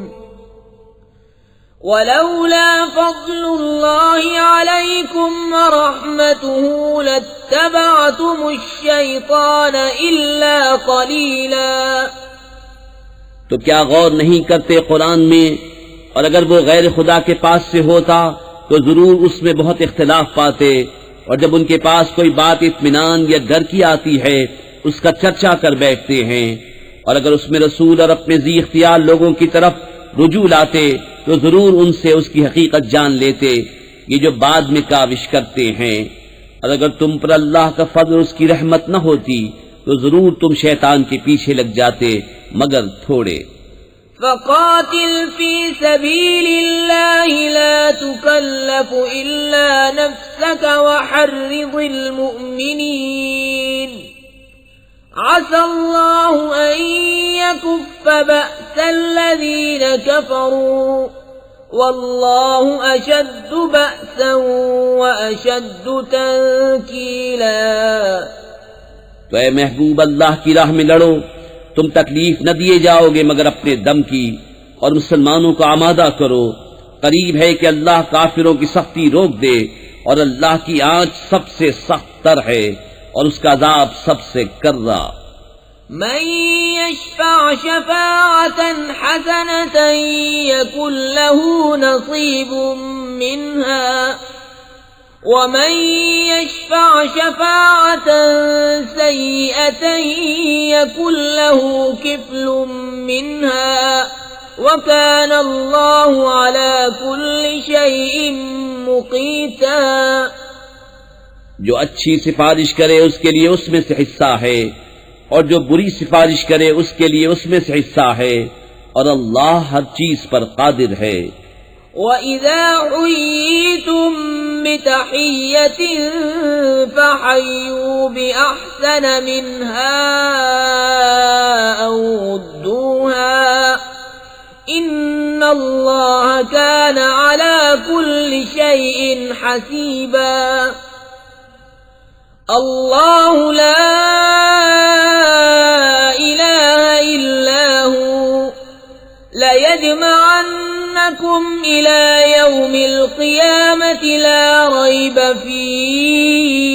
ولولا فضل الله عليكم ورحمته لاتبعتم الشيطان إلا قليلا۔ تو کیا غور نہیں کرتے قرآن میں؟ اور اگر وہ غیر خدا کے پاس سے ہوتا تو ضرور اس میں بہت اختلاف پاتے، اور جب ان کے پاس کوئی بات اطمینان یا ڈر کی آتی ہے اس کا چرچا کر بیٹھتے ہیں، اور اگر اس میں رسول اور اپنے ذی اختیار لوگوں کی طرف رجوع لاتے تو ضرور ان سے اس کی حقیقت جان لیتے، یہ جو بعد میں کاوش کرتے ہیں۔ اور اگر تم پر اللہ کا فضل اور اس کی رحمت نہ ہوتی تو ضرور تم شیطان کے پیچھے لگ جاتے، مگر تھوڑے۔ فقاتل في سبيل الله لا تكلف إلا نفسك وحرض المؤمنين عسى الله أن يكف بأس الذين كفروا والله أشد بأسا وأشد تنكيلا۔ تو اے محبوب، اللہ کی راہ میں لڑو، تم تکلیف نہ دیے جاؤ گے مگر اپنے دم کی، اور مسلمانوں کو آمادہ کرو۔ قریب ہے کہ اللہ کافروں کی سختی روک دے، اور اللہ کی آنچ سب سے سخت تر ہے، اور اس کا عذاب سب سے کرا۔ من يشفع شفاعة حسنة يكن له نصيب منها ومن يشفع شفاعة سيئة يكن له كفل منها وكان الله على كل شيء مقيتا۔ جو اچھی سفارش کرے اس کے لیے اس میں سے حصہ ہے، اور جو بری سفارش کرے اس کے لیے اس میں سے حصہ ہے، اور اللہ ہر چیز پر قادر ہے۔ وَإِذَا حُيِّيتُم بِتَحِيَّةٍ فَحَيُّوا بِأَحْسَنَ مِنْهَا شيء حسيبا الله لا إله إلا هو ليجمعنكم إلى يوم القيامة لا ريب فيه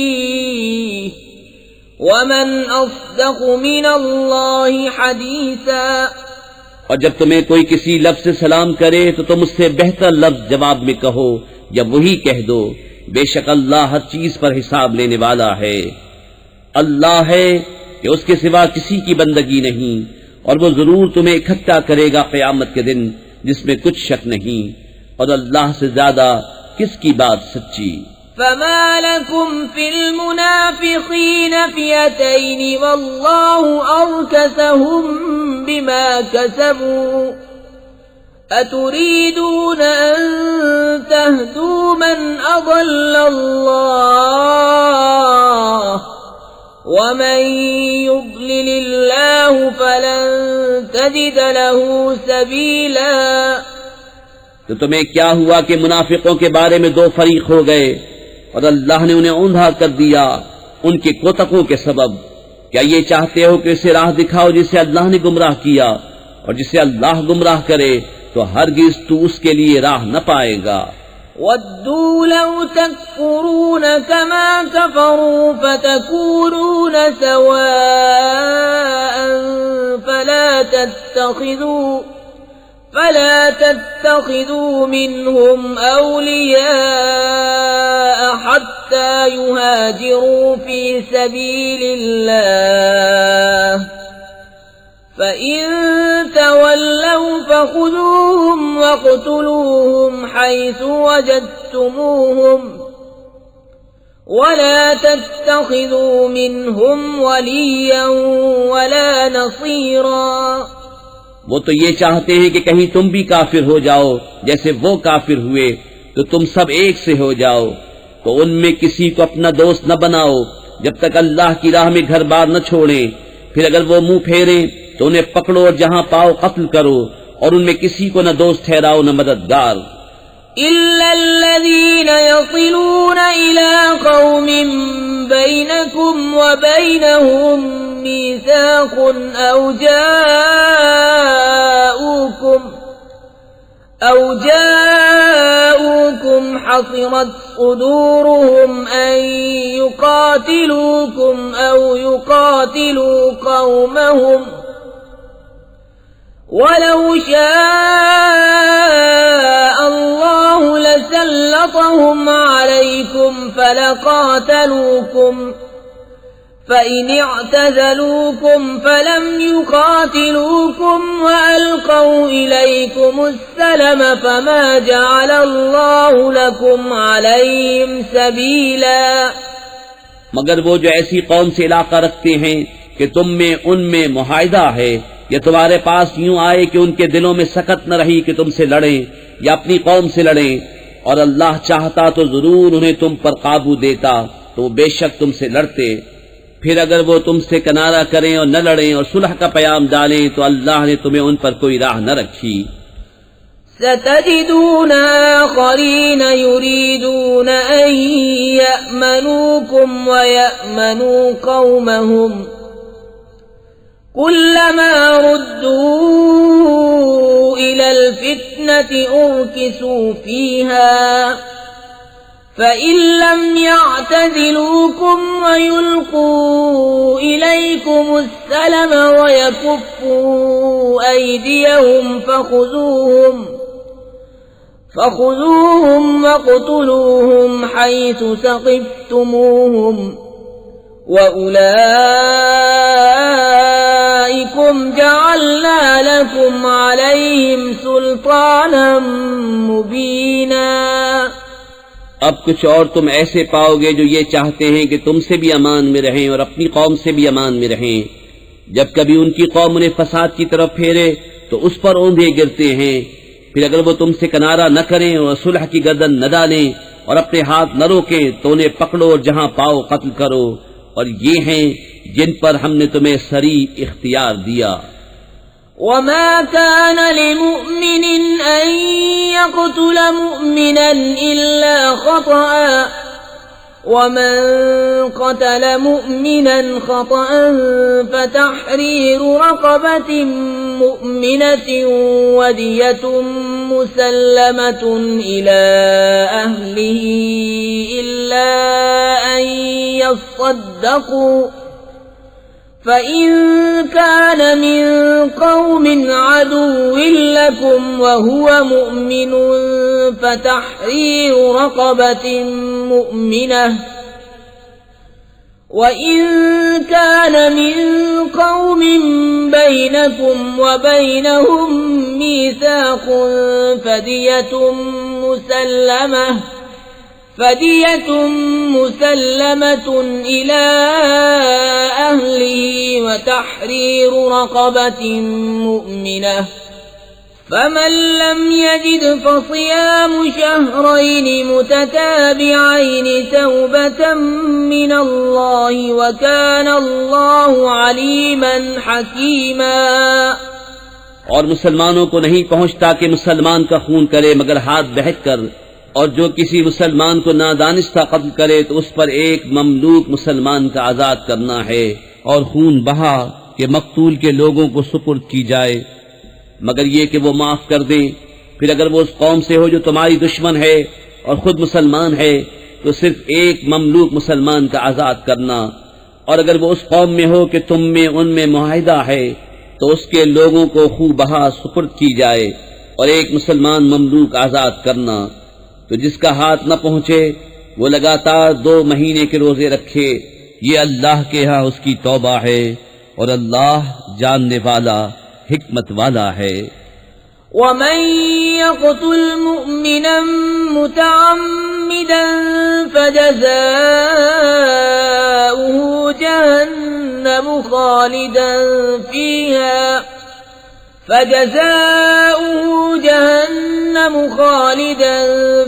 ومن أصدق من الله حديثا اور جب تمہیں کوئی کسی لفظ سے سلام کرے تو تم اس سے بہتر لفظ جواب میں کہو یا وہی کہہ دو، بے شک اللہ ہر چیز پر حساب لینے والا ہے۔ اللہ ہے کہ اس کے سوا کسی کی بندگی نہیں، اور وہ ضرور تمہیں اکٹھا کرے گا قیامت کے دن جس میں کچھ شک نہیں، اور اللہ سے زیادہ کس کی بات سچی۔ فما لكم في المنافقين فئتين والله أركسهم بما كسبوا أتريدون أن تهدوا من أضل الله ومن يضلل الله فلن تجد له سبيلا۔ تو تمہیں کیا ہوا کہ منافقوں کے بارے میں دو فریق ہو گئے اور اللہ نے انہیں اوندھا کر دیا ان کے کوتکوں کے سبب؟ کیا یہ چاہتے ہو کہ اسے راہ دکھاؤ جسے اللہ نے گمراہ کیا، اور جسے اللہ گمراہ کرے تو ہرگز تو اس کے لیے راہ نہ پائے گا۔ وَدُّوا لَوْ تَكْفُرُونَ كَمَا كَفَرُوا فَتَكُونُونَ سَوَاءً فلا تتخذوا منهم أولياء حتى يهاجروا في سبيل الله فإن تولوا فخذوهم واقتلوهم حيث وجدتموهم ولا تتخذوا منهم وليا ولا نصيرا۔ وہ تو یہ چاہتے ہیں کہ کہیں تم بھی کافر ہو جاؤ جیسے وہ کافر ہوئے تو تم سب ایک سے ہو جاؤ، تو ان میں کسی کو اپنا دوست نہ بناؤ جب تک اللہ کی راہ میں گھر بار نہ چھوڑیں، پھر اگر وہ منہ پھیریں تو انہیں پکڑو اور جہاں پاؤ قتل کرو، اور ان میں کسی کو نہ دوست ٹھہراؤ نہ مددگار۔ إِلَّا الَّذِينَ يَصِلُونَ إِلَىٰ قَوْمٍ بَيْنَكُمْ وَبَيْنَهُم مِّيثَاقٌ أَوْ جَاءُوكُمْ حَصِرَتْ صُدُورُهُمْ أَن يُقَاتِلُوكُمْ أَوْ يُقَاتِلُوا قَوْمَهُمْ وَلَوْ شَاءَ اللَّهُ لَسَلَّطَهُمْ عَلَيْكُمْ فَلَقَاتَلُوكُمْ فَإِنِ اعْتَزَلُوكُمْ فَلَمْ يُقَاتِلُوكُمْ وَأَلْقَوْا إِلَيْكُمُ السَّلَمَ فَمَا جَعَلَ اللَّهُ لَكُمْ عَلَيْهِمْ سَبِيلًا۔ مگر وہ جو ایسی قوم سے علاقہ رکھتے ہیں کہ تم میں ان میں معاہدہ ہے، یا تمہارے پاس یوں آئے کہ ان کے دلوں میں سکت نہ رہی کہ تم سے لڑیں یا اپنی قوم سے لڑیں، اور اللہ چاہتا تو ضرور انہیں تم پر قابو دیتا تو وہ بے شک تم سے لڑتے، پھر اگر وہ تم سے کنارہ کریں اور نہ لڑیں اور صلح کا پیام ڈالیں تو اللہ نے تمہیں ان پر کوئی راہ نہ رکھی۔ ستجدون آخرين يريدون أن يأمنوكم ويأمنوا قومهم كلما ردوا إلى الفتنة أركسوا فيها فإن لم يعتزلوكم ويلقوا إليكم السلم ويكفوا أيديهم فخذوهم واقتلوهم حيث ثقفتموهم وأولئكم جعلنا لكم عليهم سلطانا مبينا۔ اب کچھ اور تم ایسے پاؤ گے جو یہ چاہتے ہیں کہ تم سے بھی امان میں رہیں اور اپنی قوم سے بھی امان میں رہیں، جب کبھی ان کی قوم انہیں فساد کی طرف پھیرے تو اس پر اوندھے گرتے ہیں، پھر اگر وہ تم سے کنارہ نہ کریں اور صلح کی گردن نہ ڈالیں اور اپنے ہاتھ نہ روکیں تو انہیں پکڑو اور جہاں پاؤ قتل کرو، اور یہ ہیں جن پر ہم نے تمہیں سری اختیار دیا۔ وما كان لمؤمن أن يقتل مؤمنا إلا خطأ ومن قتل مؤمنا خطأ فتحرير رقبة مؤمنة ودية مسلمة إلى أهله إلا أن يصدقوا فإن كان من قوم عدو لكم وهو مؤمن فتحرير رقبة مؤمنة وإن كان من قوم بينكم وبينهم ميثاق فدية مسلمة إلى أهله وتحرير رقبة مؤمنة فمن لم يجد فصيام شهرين متتابعين توبة من الله وكان الله عليما حكيما۔ اور مسلمانوں کو نہیں پہنچتا کہ مسلمان کا خون کرے مگر ہاتھ بہت کر، اور جو کسی مسلمان کو نادانستہ قتل کرے تو اس پر ایک مملوک مسلمان کا آزاد کرنا ہے، اور خون بہا کہ مقتول کے لوگوں کو سپرد کی جائے مگر یہ کہ وہ معاف کر دیں۔ پھر اگر وہ اس قوم سے ہو جو تمہاری دشمن ہے اور خود مسلمان ہے تو صرف ایک مملوک مسلمان کا آزاد کرنا، اور اگر وہ اس قوم میں ہو کہ تم میں ان میں معاہدہ ہے تو اس کے لوگوں کو خوں بہا سپرد کی جائے اور ایک مسلمان مملوک آزاد کرنا۔ تو جس کا ہاتھ نہ پہنچے وہ لگاتار 2 مہینے کے روزے رکھے، یہ اللہ کے ہاں اس کی توبہ ہے، اور اللہ جاننے والا حکمت والا ہے۔ ومن يقتل مؤمنا متعمدا فجزاؤه جهنم خالدا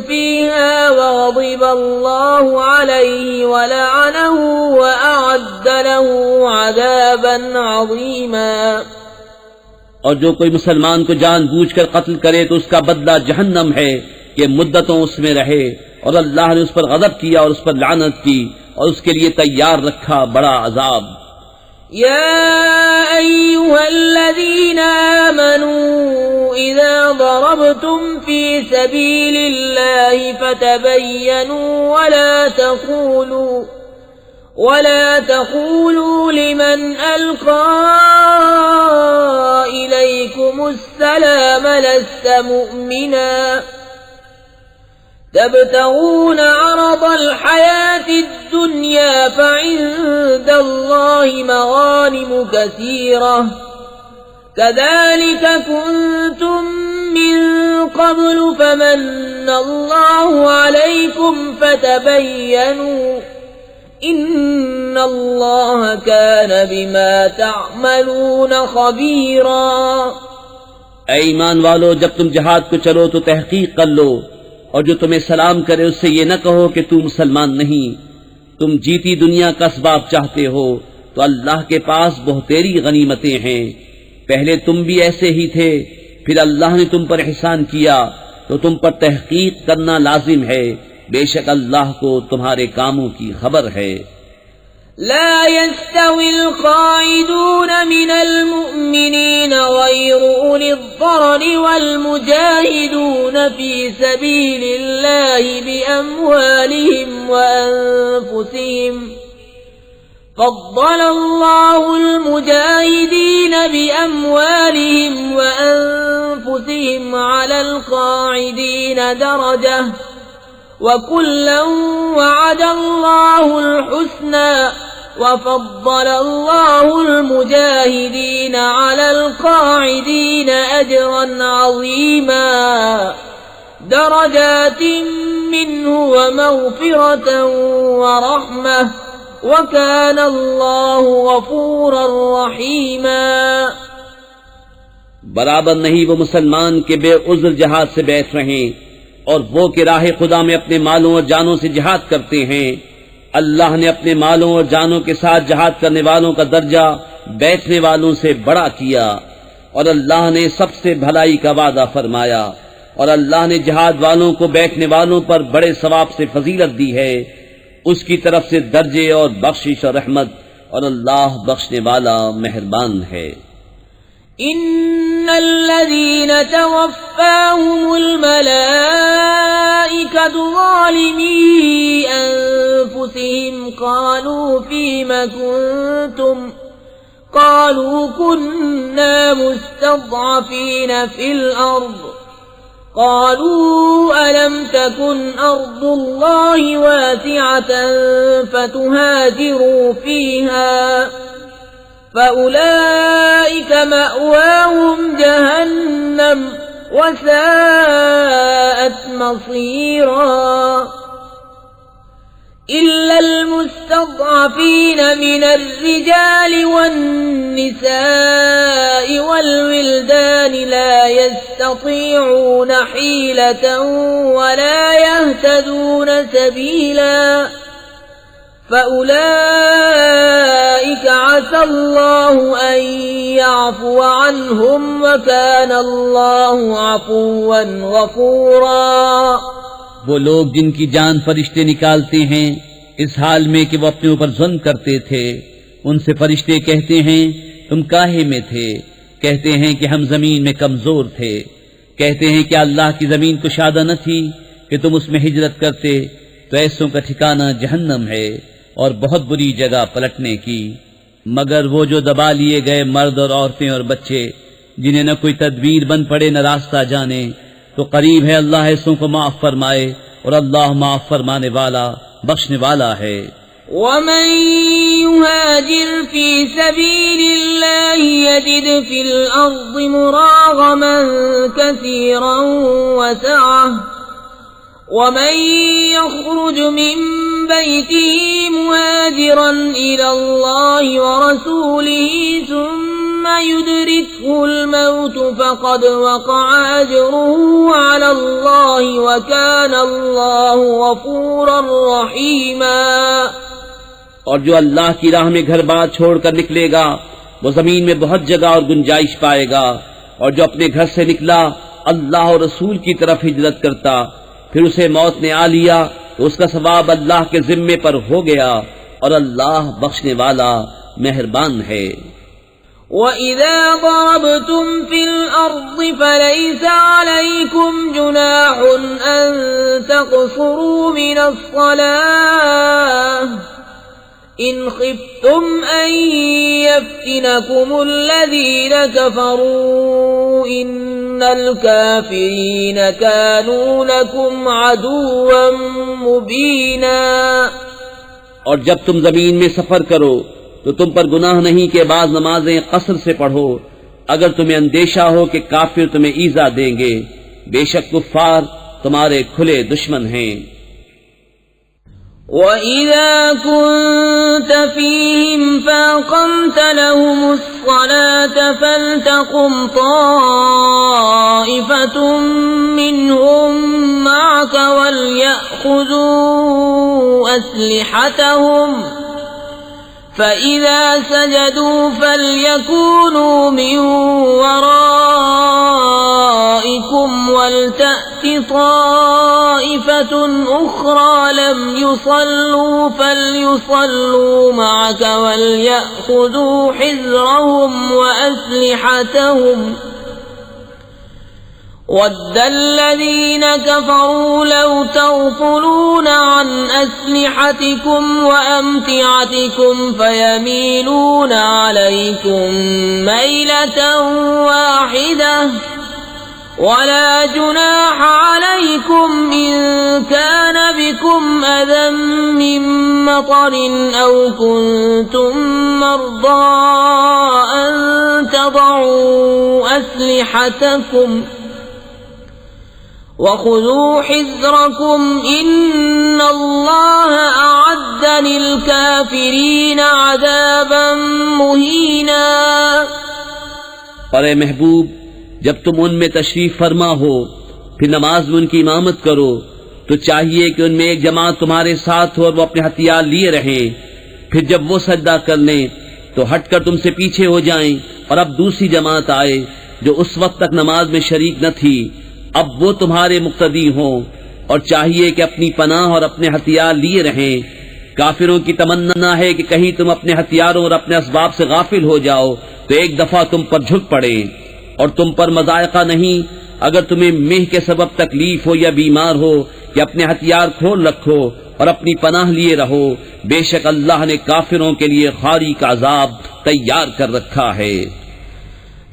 فيها وغضب الله عليه ولعنه وأعد له عذابا عظيما۔ اور جو کوئی مسلمان کو جان بوجھ کر قتل کرے تو اس کا بدلہ جہنم ہے کہ مدتوں اس میں رہے، اور اللہ نے اس پر غضب کیا اور اس پر لعنت کی اور اس کے لیے تیار رکھا بڑا عذاب۔ يا أيها الذين آمنوا إذا ضربتم في سبيل الله فتبينوا ولا تقولوا لمن ألقى إليكم السلام لست مؤمنا تبتغون عرض الحياة الدنيا فعند الله مغانم كثيرة كذلك كنتم من قبل فمن الله عليكم فتبينوا إن الله كان بما تعملون خبيرا۔ اے ایمان والو، جب تم جہاد کو چلو تو تحقیق کر لو، اور جو تمہیں سلام کرے اس سے یہ نہ کہو کہ تو مسلمان نہیں، تم جیتی دنیا کا اسباب چاہتے ہو تو اللہ کے پاس بہتیری غنیمتیں ہیں۔ پہلے تم بھی ایسے ہی تھے، پھر اللہ نے تم پر احسان کیا تو تم پر تحقیق کرنا لازم ہے، بے شک اللہ کو تمہارے کاموں کی خبر ہے۔ لا يستوي القاعدون من المؤمنين غير أولي الضرر والمجاهدون في سبيل الله بأموالهم وأنفسهم فضل الله المجاهدين بأموالهم وأنفسهم على القاعدين درجة وكلا وعد الله الحسنى وفضل الله المجاهدين على القاعدين أجرا عظيما درجات منه ومغفرة ورحمة وكان الله غفورا رحيما۔ برابر نہیں وہ مسلمان کے بے عذر جہاد سے بیٹھ رہیں اور وہ کہ راہ خدا میں اپنے مالوں اور جانوں سے جہاد کرتے ہیں۔ اللہ نے اپنے مالوں اور جانوں کے ساتھ جہاد کرنے والوں کا درجہ بیٹھنے والوں سے بڑا کیا، اور اللہ نے سب سے بھلائی کا وعدہ فرمایا، اور اللہ نے جہاد والوں کو بیٹھنے والوں پر بڑے ثواب سے فضیلت دی ہے، اس کی طرف سے درجے اور بخشش اور رحمت، اور اللہ بخشنے والا مہربان ہے۔ إن الذين توفاهم الملائكة ظالمي أنفسهم قالوا فيم كنتم قالوا كنا مستضعفين في الأرض قالوا ألم تكن أرض الله واسعة فتهاجروا فيها فأولئك مأواهم جهنم وساءت مصيرا إلا المستضعفين من الرجال والنساء والولدان لا يستطيعون حيلة ولا يهتدون سبيلا فأولئك عسى الله أن يعفو عنهم وكان الله عفوا غفورا۔ وہ لوگ جن کی جان فرشتے نکالتے ہیں اس حال میں کہ وہ اپنے اوپر ظلم کرتے تھے، ان سے فرشتے کہتے ہیں تم کاہے میں تھے؟ کہتے ہیں کہ ہم زمین میں کمزور تھے۔ کہتے ہیں کہ اللہ کی زمین کشادہ نہ تھی کہ تم اس میں ہجرت کرتے، تو ایسوں کا ٹھکانہ جہنم ہے اور بہت بری جگہ پلٹنے کی۔ مگر وہ جو دبا لیے گئے مرد اور عورتیں اور بچے، جنہیں نہ کوئی تدبیر بن پڑے نہ راستہ جانے، تو قریب ہے اللہ ایسوں کو معاف فرمائے، اور اللہ معاف فرمانے والا بخشنے والا ہے۔ ومن يهاجر في سبيل الله يجد في الأرض مراغما كثيرا وسعة ومن يخرج من بيته مهاجرا إلى الله ورسوله ثم يدركه الموت فقد وقع أجره على الله وكان الله غفورا رحيما۔ اور جو اللہ کی راہ میں گھر بار چھوڑ کر نکلے گا وہ زمین میں بہت جگہ اور گنجائش پائے گا، اور جو اپنے گھر سے نکلا اللہ اور رسول کی طرف ہجرت کرتا پھر اسے موت نے آ لیا تو اس کا ثواب اللہ کے ذمے پر ہو گیا، اور اللہ بخشنے والا مہربان ہے۔ وَإِذَا ضَرَبْتُمْ فِي الْأَرْضِ فَلَيْسَ عَلَيْكُمْ جُنَاحٌ أَن تَقْصُرُوا مِنَ الصَّلَاةِ إِنْ خِفْتُمْ أَن يَفْتِنَكُمُ الَّذِينَ كَفَرُوا إِنَّ الْكَافِرِينَ كَانُوا لَكُمْ عَدُوًّا مُبِينًا۔ اور جب تم زمین میں سفر کرو تو تم پر گناہ نہیں کہ بعض نمازیں قصر سے پڑھو، اگر تمہیں اندیشہ ہو کہ کافر تمہیں ایذا دیں گے، بے شک کفار تمہارے کھلے دشمن ہیں۔ وَإِذَا كُنْتَ فِيهِمْ فَأَقَمْتَ لَهُمُ الصَّلَاةَ فَلْتَقُمْ طَائِفَةٌ مِّنْهُمْ مَعَكَ وَلْيَأْخُذُوا أَسْلِحَتَهُمْ فَإِذَا سَجَدُوا فَلْيَكُونُوا مِنْ وَرَائِكُمْ وَلْتَأْتِ طَائِفَةٌ أُخْرَى لَمْ يُصَلُّوا فَلْيُصَلُّوا مَعَكَ وَلْيَأْخُذُوا حِذْرَهُمْ وَأَسْلِحَتَهُمْ وَدَّ الَّذِينَ كَفَرُوا لَوْ تَغْفُلُونَ عَنْ أَسْلِحَتِكُمْ وَأَمْتِعَتِكُمْ فَيَمِيلُونَ عَلَيْكُمْ مَيْلَةً وَاحِدَةً وَلَا جُنَاحَ عَلَيْكُمْ إِن كَانَ بِكُمْ أَذًى مِّن مَّطَرٍ أَوْ كُنتُم مَّرْضَىٰ أَن تَضَعُوا أَسْلِحَتَكُمْ وَخُذُوا حِذْرَكُمْ إِنَّ اللَّهَ أَعَدَّ لِلْكَافِرِينَ عَذَابًا مُّهِينًا۔ اور اے محبوب جب تم ان میں تشریف فرما ہو پھر نماز میں ان کی امامت کرو تو چاہیے کہ ان میں ایک جماعت تمہارے ساتھ ہو اور وہ اپنے ہتھیار لیے رہیں، پھر جب وہ سجدہ کر لیں تو ہٹ کر تم سے پیچھے ہو جائیں اور اب دوسری جماعت آئے جو اس وقت تک نماز میں شریک نہ تھی اب وہ تمہارے مقتدی ہوں، اور چاہیے کہ اپنی پناہ اور اپنے ہتھیار لیے رہیں۔ کافروں کی تمنا ہے کہ کہیں تم اپنے ہتھیاروں اور اپنے اسباب سے غافل ہو جاؤ تو ایک دفعہ تم پر جھک پڑے، اور تم پر مضائقہ نہیں اگر تمہیں مہ کے سبب تکلیف ہو یا بیمار ہو کہ اپنے ہتھیار کھول رکھو اور اپنی پناہ لیے رہو، بے شک اللہ نے کافروں کے لیے خاری کا عذاب تیار کر رکھا ہے۔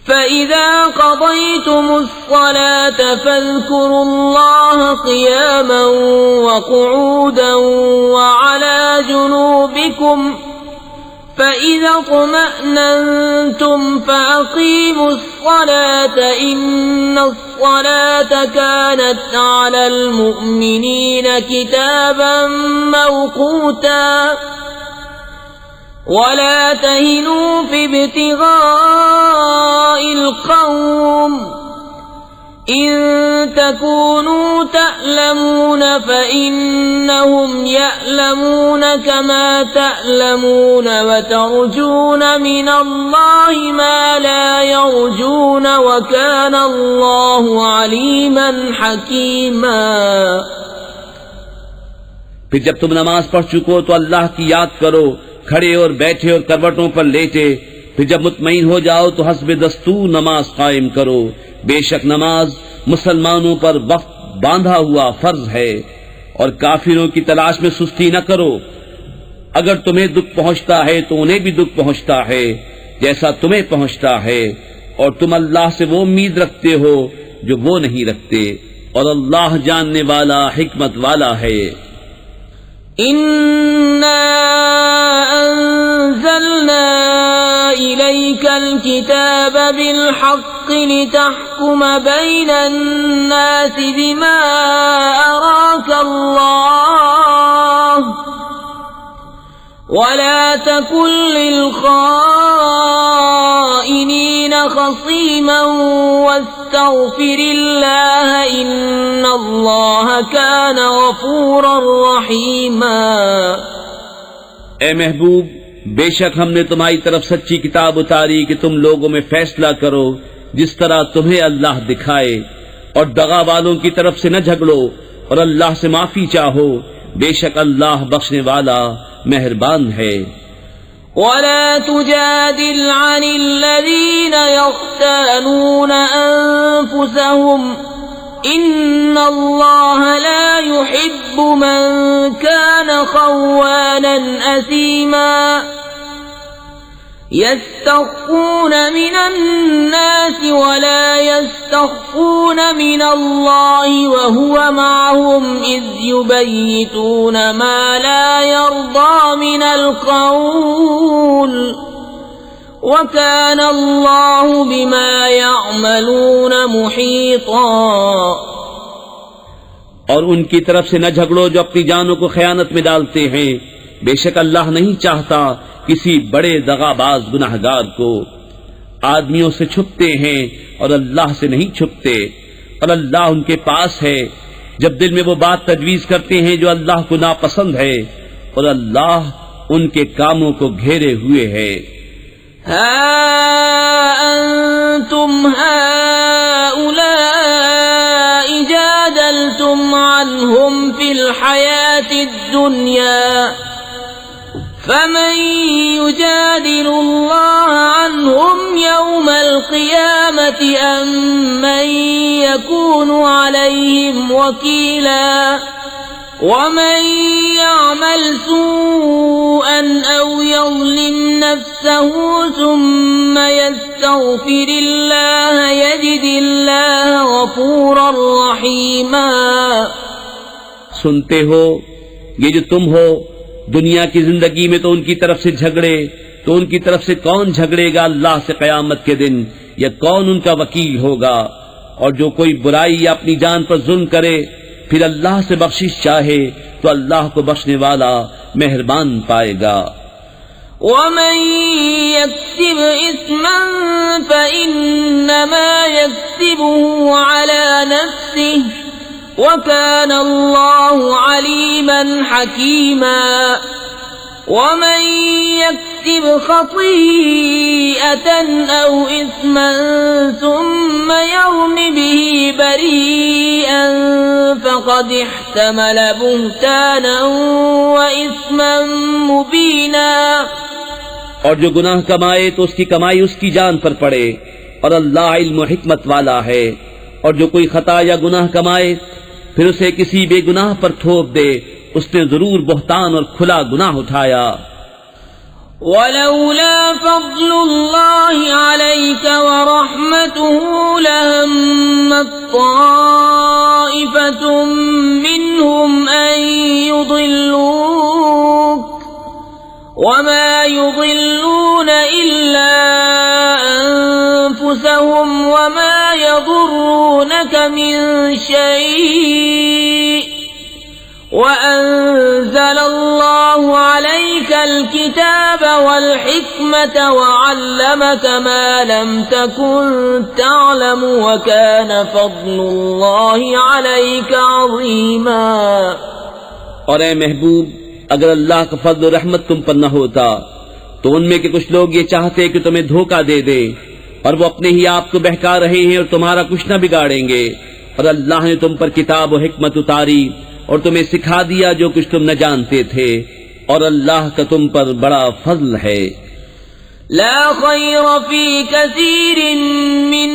فَإِذَا قَضَيْتُمُ الصَّلَاةَ فَاذْكُرُوا اللَّهَ قِيَامًا وَقُعُودًا وَعَلَى جُنُوبِكُمْ فَإِذَا اطْمَأْنَنْتُمْ فَأَقِيمُوا الصَّلَاةَ إِنَّ الصَّلَاةَ كَانَتْ عَلَى الْمُؤْمِنِينَ كِتَابًا مَوْقُوتًا وَلَا تَهِنُوا فِي ابْتِغَاءِ الْقَوْمِ إِن تَكُونُوا تَأْلَمُونَ فَإِنَّهُمْ يَأْلَمُونَ كَمَا تَأْلَمُونَ وَتَرْجُونَ مِنَ اللَّهِ مَا لَا يَرْجُونَ وَكَانَ اللَّهُ عَلِيمًا حَكِيمًا۔ پھر جب تم نماز پڑھ چکو تو اللہ کی یاد کرو، کھڑے اور بیٹھے اور کروٹوں پر لیٹے، پھر جب مطمئن ہو جاؤ تو حسب دستور نماز قائم کرو، بے شک نماز مسلمانوں پر وقت باندھا ہوا فرض ہے، اور کافروں کی تلاش میں سستی نہ کرو، اگر تمہیں دکھ پہنچتا ہے تو انہیں بھی دکھ پہنچتا ہے جیسا تمہیں پہنچتا ہے، اور تم اللہ سے وہ امید رکھتے ہو جو وہ نہیں رکھتے، اور اللہ جاننے والا حکمت والا ہے۔ أنزلنا إليك الكتاب بالحق لتحكم بين الناس بما أراك الله ولا تكن للخائنين خصيما واستغفر الله إن الله كان غفورا رحيما۔ اے محبوب، بے شک ہم نے تمہاری طرف سچی کتاب اتاری کہ تم لوگوں میں فیصلہ کرو جس طرح تمہیں اللہ دکھائے، اور دغا والوں کی طرف سے نہ جھگڑو، اور اللہ سے معافی چاہو، بے شک اللہ بخشنے والا مہربان ہے۔ ولا تجادل عن الذين يختانون أنفسهم إن الله لا يحب من كان خوانا أثيما يستخفون من الناس ولا يستخفون من الله وهو معهم إذ يبيتون ما لا يرضى من القول وكان الله بما يعملون محيطا۔ اور ان کی طرف سے نہ جھگڑو جو اپنی جانوں کو خیانت میں ڈالتے ہیں، بے شک اللہ نہیں چاہتا کسی بڑے دغاباز گناہگار کو۔ آدمیوں سے چھپتے ہیں اور اللہ سے نہیں چھپتے، اور اللہ ان کے پاس ہے جب دل میں وہ بات تجویز کرتے ہیں جو اللہ کو ناپسند ہے، اور اللہ ان کے کاموں کو گھیرے ہوئے ہے۔ ها أنتم هؤلاء جادلتم عنهم في الحياة الدنيا فمن يجادل الله عنهم يوم القيامة أم من يكون عليهم وكيلا ومن يعمل سوءا أو يظلم نفسه ثم يستغفر الله يجد الله غفورا رحيما۔ سنتے ہو یہ جو تم ہو دنیا کی زندگی میں تو ان کی طرف سے جھگڑے، تو ان کی طرف سے کون جھگڑے گا اللہ سے قیامت کے دن، یا کون ان کا وکیل ہوگا؟ اور جو کوئی برائی یا اپنی جان پر ظلم کرے پھر اللہ سے بخشش چاہے تو اللہ کو بخشنے والا مہربان پائے گا۔ ومن يكسب إثما فإنما يكسبه على نفسه وكان الله عليما حكيما۔ ومن يكسب يكسب خطيئة أو إثما ثم يرم به بريئا فقد احتمل بهتانا وإثما مبينا. اور جو گناہ کمائے تو اس کی کمائی اس کی جان پر پڑے، اور اللہ علم و حکمت والا ہے. اور جو کوئی خطا یا گناہ کمائے پھر اسے کسی بے گناہ پر تھوپ دے، اس نے ضرور بہتان اور کھلا گناہ اٹھایا. ولولا فضل الله عليك ورحمته لهمت طائفة منهم أن يضلوك وما يضلون إلا أنفسهم وما يضرونك من شيء وأنزل الله عليك الكتاب والحكمة وعلمك ما لم تكن تعلم وكان فضل الله عليك عظيما. اور اے محبوب، اگر اللہ کا فضل و رحمت تم پر نہ ہوتا تو ان میں کے کچھ لوگ یہ چاہتے کہ تمہیں دھوکہ دے دے، اور وہ اپنے ہی آپ کو بہکا رہے ہیں اور تمہارا کچھ نہ بگاڑیں گے. اور اللہ نے تم پر کتاب و حکمت اتاری اور تمہیں سکھا دیا جو کچھ تم نہ جانتے تھے، اور اللہ کا تم پر بڑا فضل ہے. لا خير في كثير من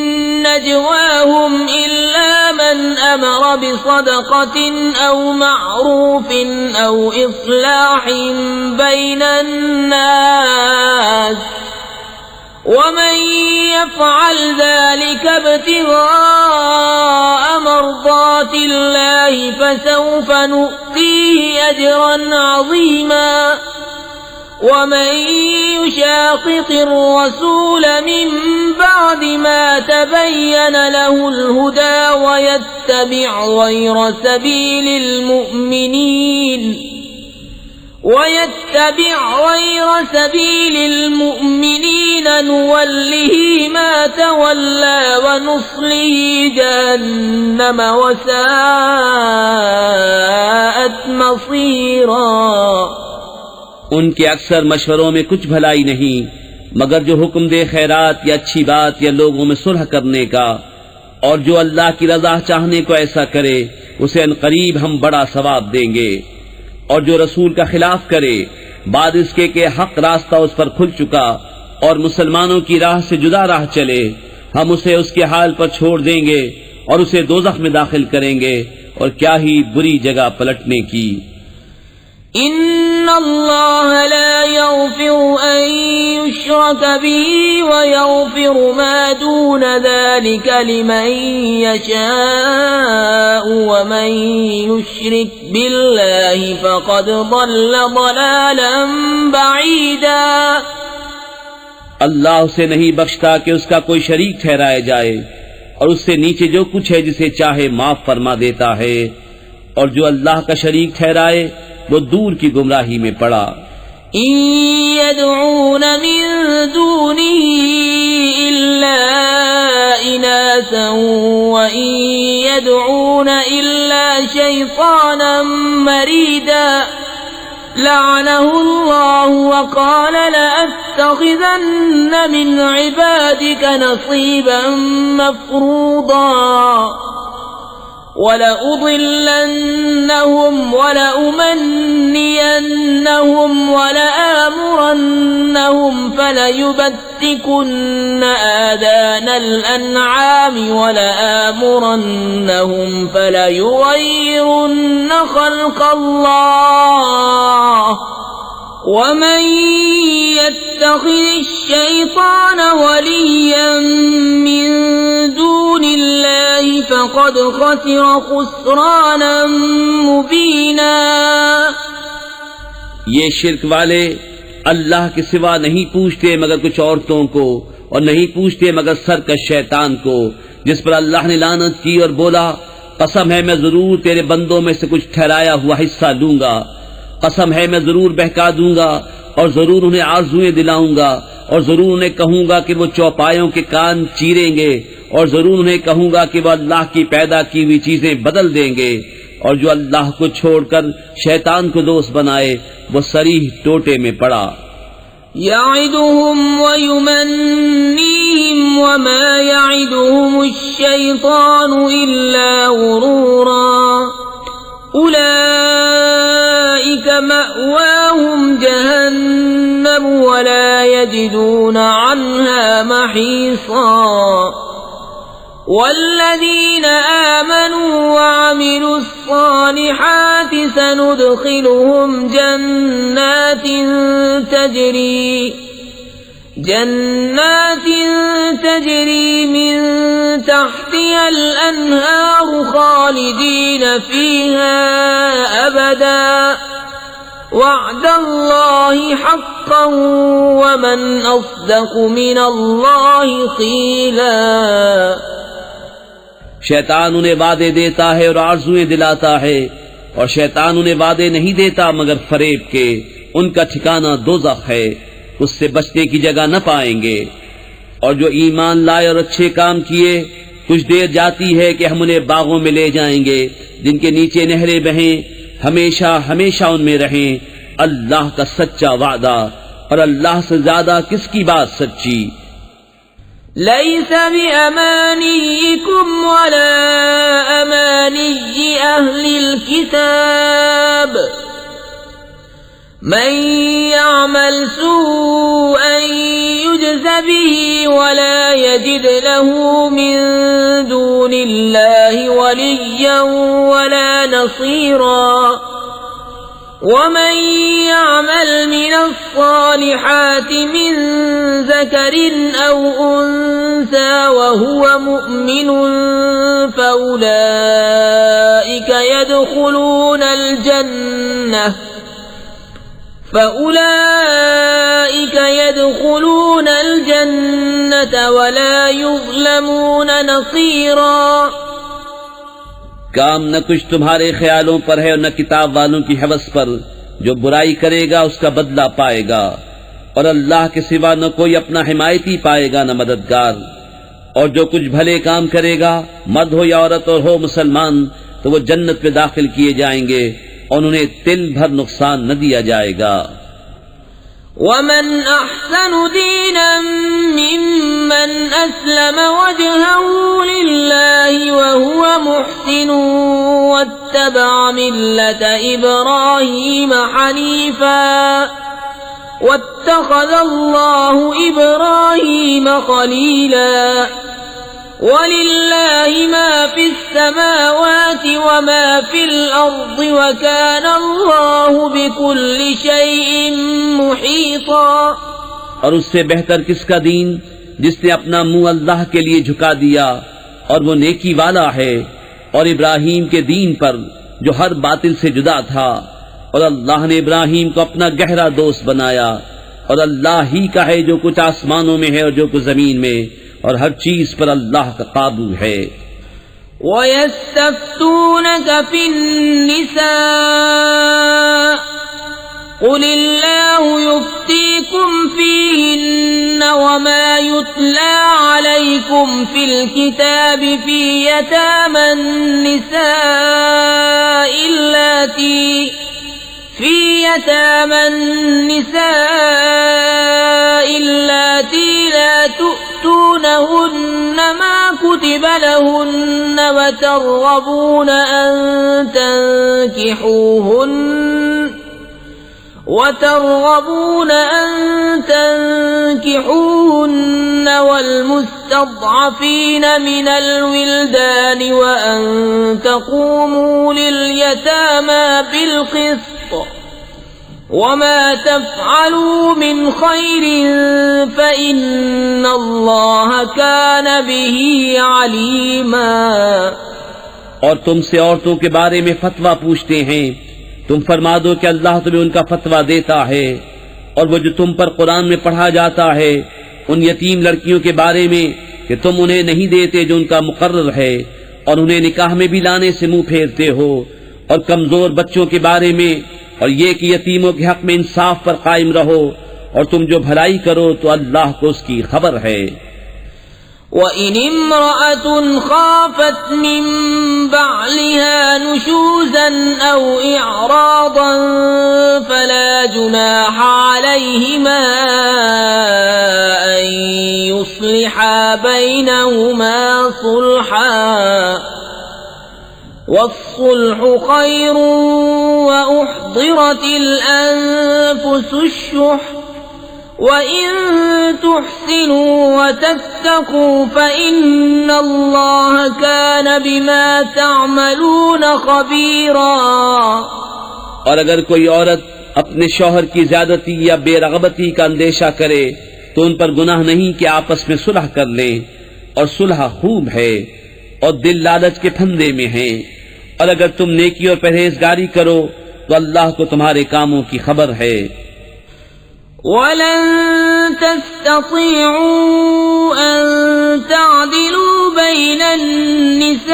نجواهم إلا من أمر بصدقة أو معروف أو إصلاح بين الناس ومن يفعل ذلك ابتغاء مرضات الله فسوف نؤتيه أجرا عظيما. ومن يشاقق الرسول من بعد ما تبين له الهدى ويتبع غير سبيل المؤمنين نوله ما تولى ونصله جهنم وساءت مصيرا. ان کے اکثر مشوروں میں کچھ بھلائی نہیں مگر جو حکم دے خیرات یا اچھی بات یا لوگوں میں صلح کرنے کا، اور جو اللہ کی رضا چاہنے کو ایسا کرے اسے ان قریب ہم بڑا ثواب دیں گے. اور جو رسول کا خلاف کرے بعد اس کے کہ حق راستہ اس پر کھل چکا اور مسلمانوں کی راہ سے جدا راہ چلے، ہم اسے اس کے حال پر چھوڑ دیں گے اور اسے دوزخ میں داخل کریں گے، اور کیا ہی بری جگہ پلٹنے کی. ان اللہ لا یغفر ان یشرک به ویغفر ما دون ذلك لمن یشاء ومن یشرک باللہ فقد ضل ضلالا بعیدا. اللہ اسے نہیں بخشتا کہ اس کا کوئی شریک ٹھہرایا جائے، اور اس سے نیچے جو کچھ ہے جسے چاہے معاف فرما دیتا ہے، اور جو اللہ کا شریک ٹھہرائے وہ دور کی گمراہی میں پڑا. ان يدعون من دونه الا اناثا وان يدعون الا شيطانا مريدا لعنه الله وقال لأتخذن من عبادك نصيبا مفروضا وَلَأُضِلَّنَّهُمْ وَلَأُمَنِّيَنَّهُمْ وَلَآمُرَنَّهُمْ فَلَيُبَتِّكُنَّ آذَانَ الْأَنْعَامِ وَلَآمُرَنَّهُمْ فَلَيُغَيِّرُنَّ خَلْقَ اللَّهِ وَمَن يَتَّخِذِ الشَّيْطَانَ وَلِيًّا مِّن دُونِ اللَّهِ فَقَدْ خَسِرَ خُسْرَانًا مُبِينًا. یہ شرک والے اللہ کے سوا نہیں پوچھتے مگر کچھ عورتوں کو، اور نہیں پوچھتے مگر سرکش شیطان کو، جس پر اللہ نے لعنت کی اور بولا قسم ہے میں ضرور تیرے بندوں میں سے کچھ ٹھہرایا ہوا حصہ لوں گا، قسم ہے میں ضرور بہکا دوں گا، اور ضرور انہیں آرزویں دلاؤں گا، اور ضرور انہیں کہوں گا کہ وہ چوپایوں کے کان چیریں گے، اور ضرور انہیں کہوں گا کہ وہ اللہ کی پیدا کی ہوئی چیزیں بدل دیں گے، اور جو اللہ کو چھوڑ کر شیطان کو دوست بنائے وہ صریح ٹوٹے میں پڑا. يعدهم ويمنيهم وما يعدهم الشيطان إلا غرورا أولئك مأواهم جهنم ولا يجدون عنها محيصا والذين آمنوا وعملوا الصالحات سندخلهم جنات تجري من تحتها الأنهار خالدين فيها أبدا وعد الله حقا ومن أصدق من الله قيلا شیطان انہیں وعدے دیتا ہے اور آرزویں دلاتا ہے، اور شیطان انہیں وعدے نہیں دیتا مگر فریب کے۔ ان کا ٹھکانہ دوزخ ہے، اس سے بچنے کی جگہ نہ پائیں گے۔ اور جو ایمان لائے اور اچھے کام کیے، کچھ دیر جاتی ہے کہ ہم انہیں باغوں میں لے جائیں گے جن کے نیچے نہریں بہیں، ہمیشہ ہمیشہ ان میں رہیں۔ اللہ کا سچا وعدہ، اور اللہ سے زیادہ کس کی بات سچی؟ ليس بأمانيكم ولا أماني أهل الكتاب من يعمل سوءا يجز به ولا يجد له من دون الله وليا ولا نصيرا ومن يعمل من الصالحات من ذكر أو أنثى وهو مؤمن فأولئك يدخلون الجنة ولا يظلمون نصيرا کام نہ کچھ تمہارے خیالوں پر ہے اور نہ کتاب والوں کی حوث پر، جو برائی کرے گا اس کا بدلہ پائے گا، اور اللہ کے سوا نہ کوئی اپنا حمایتی پائے گا نہ مددگار۔ اور جو کچھ بھلے کام کرے گا، مرد ہو یا عورت اور ہو مسلمان، تو وہ جنت میں داخل کیے جائیں گے اور انہیں تل بھر نقصان نہ دیا جائے گا۔ ومن أحسن دينا ممن أسلم وجهه لله وهو محسن واتبع ملة إبراهيم حنيفا واتخذ الله إبراهيم خليلا وَلِلَّهِ مَا فِي السَّمَاوَاتِ وَمَا فِي الْأَرْضِ وَكَانَ اللَّهُ بِكُلِّ شَيْءٍ مُحِيطًا۔ اور اس سے بہتر کس کا دین جس نے اپنا منہ اللہ کے لیے جھکا دیا، اور وہ نیکی والا ہے، اور ابراہیم کے دین پر جو ہر باطل سے جدا تھا، اور اللہ نے ابراہیم کو اپنا گہرا دوست بنایا، اور اللہ ہی کا ہے جو کچھ آسمانوں میں ہے اور جو کچھ زمین میں، اور ہر چیز پر اللہ کا قابو ہے۔ وَيَسْتَفْتُونَكَ فِي النِّسَاءِ قُلِ اللَّهُ يُفْتِيكُمْ فِيهِنَّ وَمَا يُتْلَى عَلَيْكُمْ فِي الْكِتَابِ فِي يَتَامَى النِّسَاءِ اللَّاتِي لَا تُؤْتُونَهُنَّ مَا كُتِبَ لَهُنَّ وترغبون أن تنكحوهن والمستضعفين من الولدان وأن تقوموا لليتامى بالقسط وما تفعلوا من خير فإن الله كان به عليما۔ اور تم سے عورتوں کے بارے میں فتویٰ پوچھتے ہیں، تم فرما دو کہ اللہ تمہیں ان کا فتویٰ دیتا ہے، اور وہ جو تم پر قرآن میں پڑھا جاتا ہے ان یتیم لڑکیوں کے بارے میں کہ تم انہیں نہیں دیتے جو ان کا مقرر ہے، اور انہیں نکاح میں بھی لانے سے منہ پھیرتے ہو، اور کمزور بچوں کے بارے میں، اور یہ کہ یتیموں کے حق میں انصاف پر قائم رہو، اور تم جو بھلائی کرو تو اللہ کو اس کی خبر ہے۔ وَإِنِ امْرَأَةٌ خَافَتْ مِنْ بَعْلِهَا نُشُوزًا أَوْ إِعْرَاضًا فَلَا جُنَاحَ عَلَيْهِمَا أَنْ يُصْلِحَا بَيْنَهُمَا صُلْحًا وَالصُّلْحُ خَيْرٌ وَأُحْضِرَتِ الْأَنْفُسُ الشُّحَّ وَإِن تُحْسِنُوا وَتَتَّقُوا فَإِنَّ اللَّهَ كَانَ بِمَا تَعْمَلُونَ خَبِيرًا۔ اور اگر کوئی عورت اپنے شوہر کی زیادتی یا بے رغبتی کا اندیشہ کرے تو ان پر گناہ نہیں کہ آپس میں صلح کر لیں، اور صلح خوب ہے، اور دل لالچ کے پھندے میں ہیں، اور اگر تم نیکی اور پرہیزگاری کرو تو اللہ کو تمہارے کاموں کی خبر ہے۔ وَلَن تَسْتَطِيعُوا أَن تَعْدِلُوا بَيْنَ النِّسَاءِ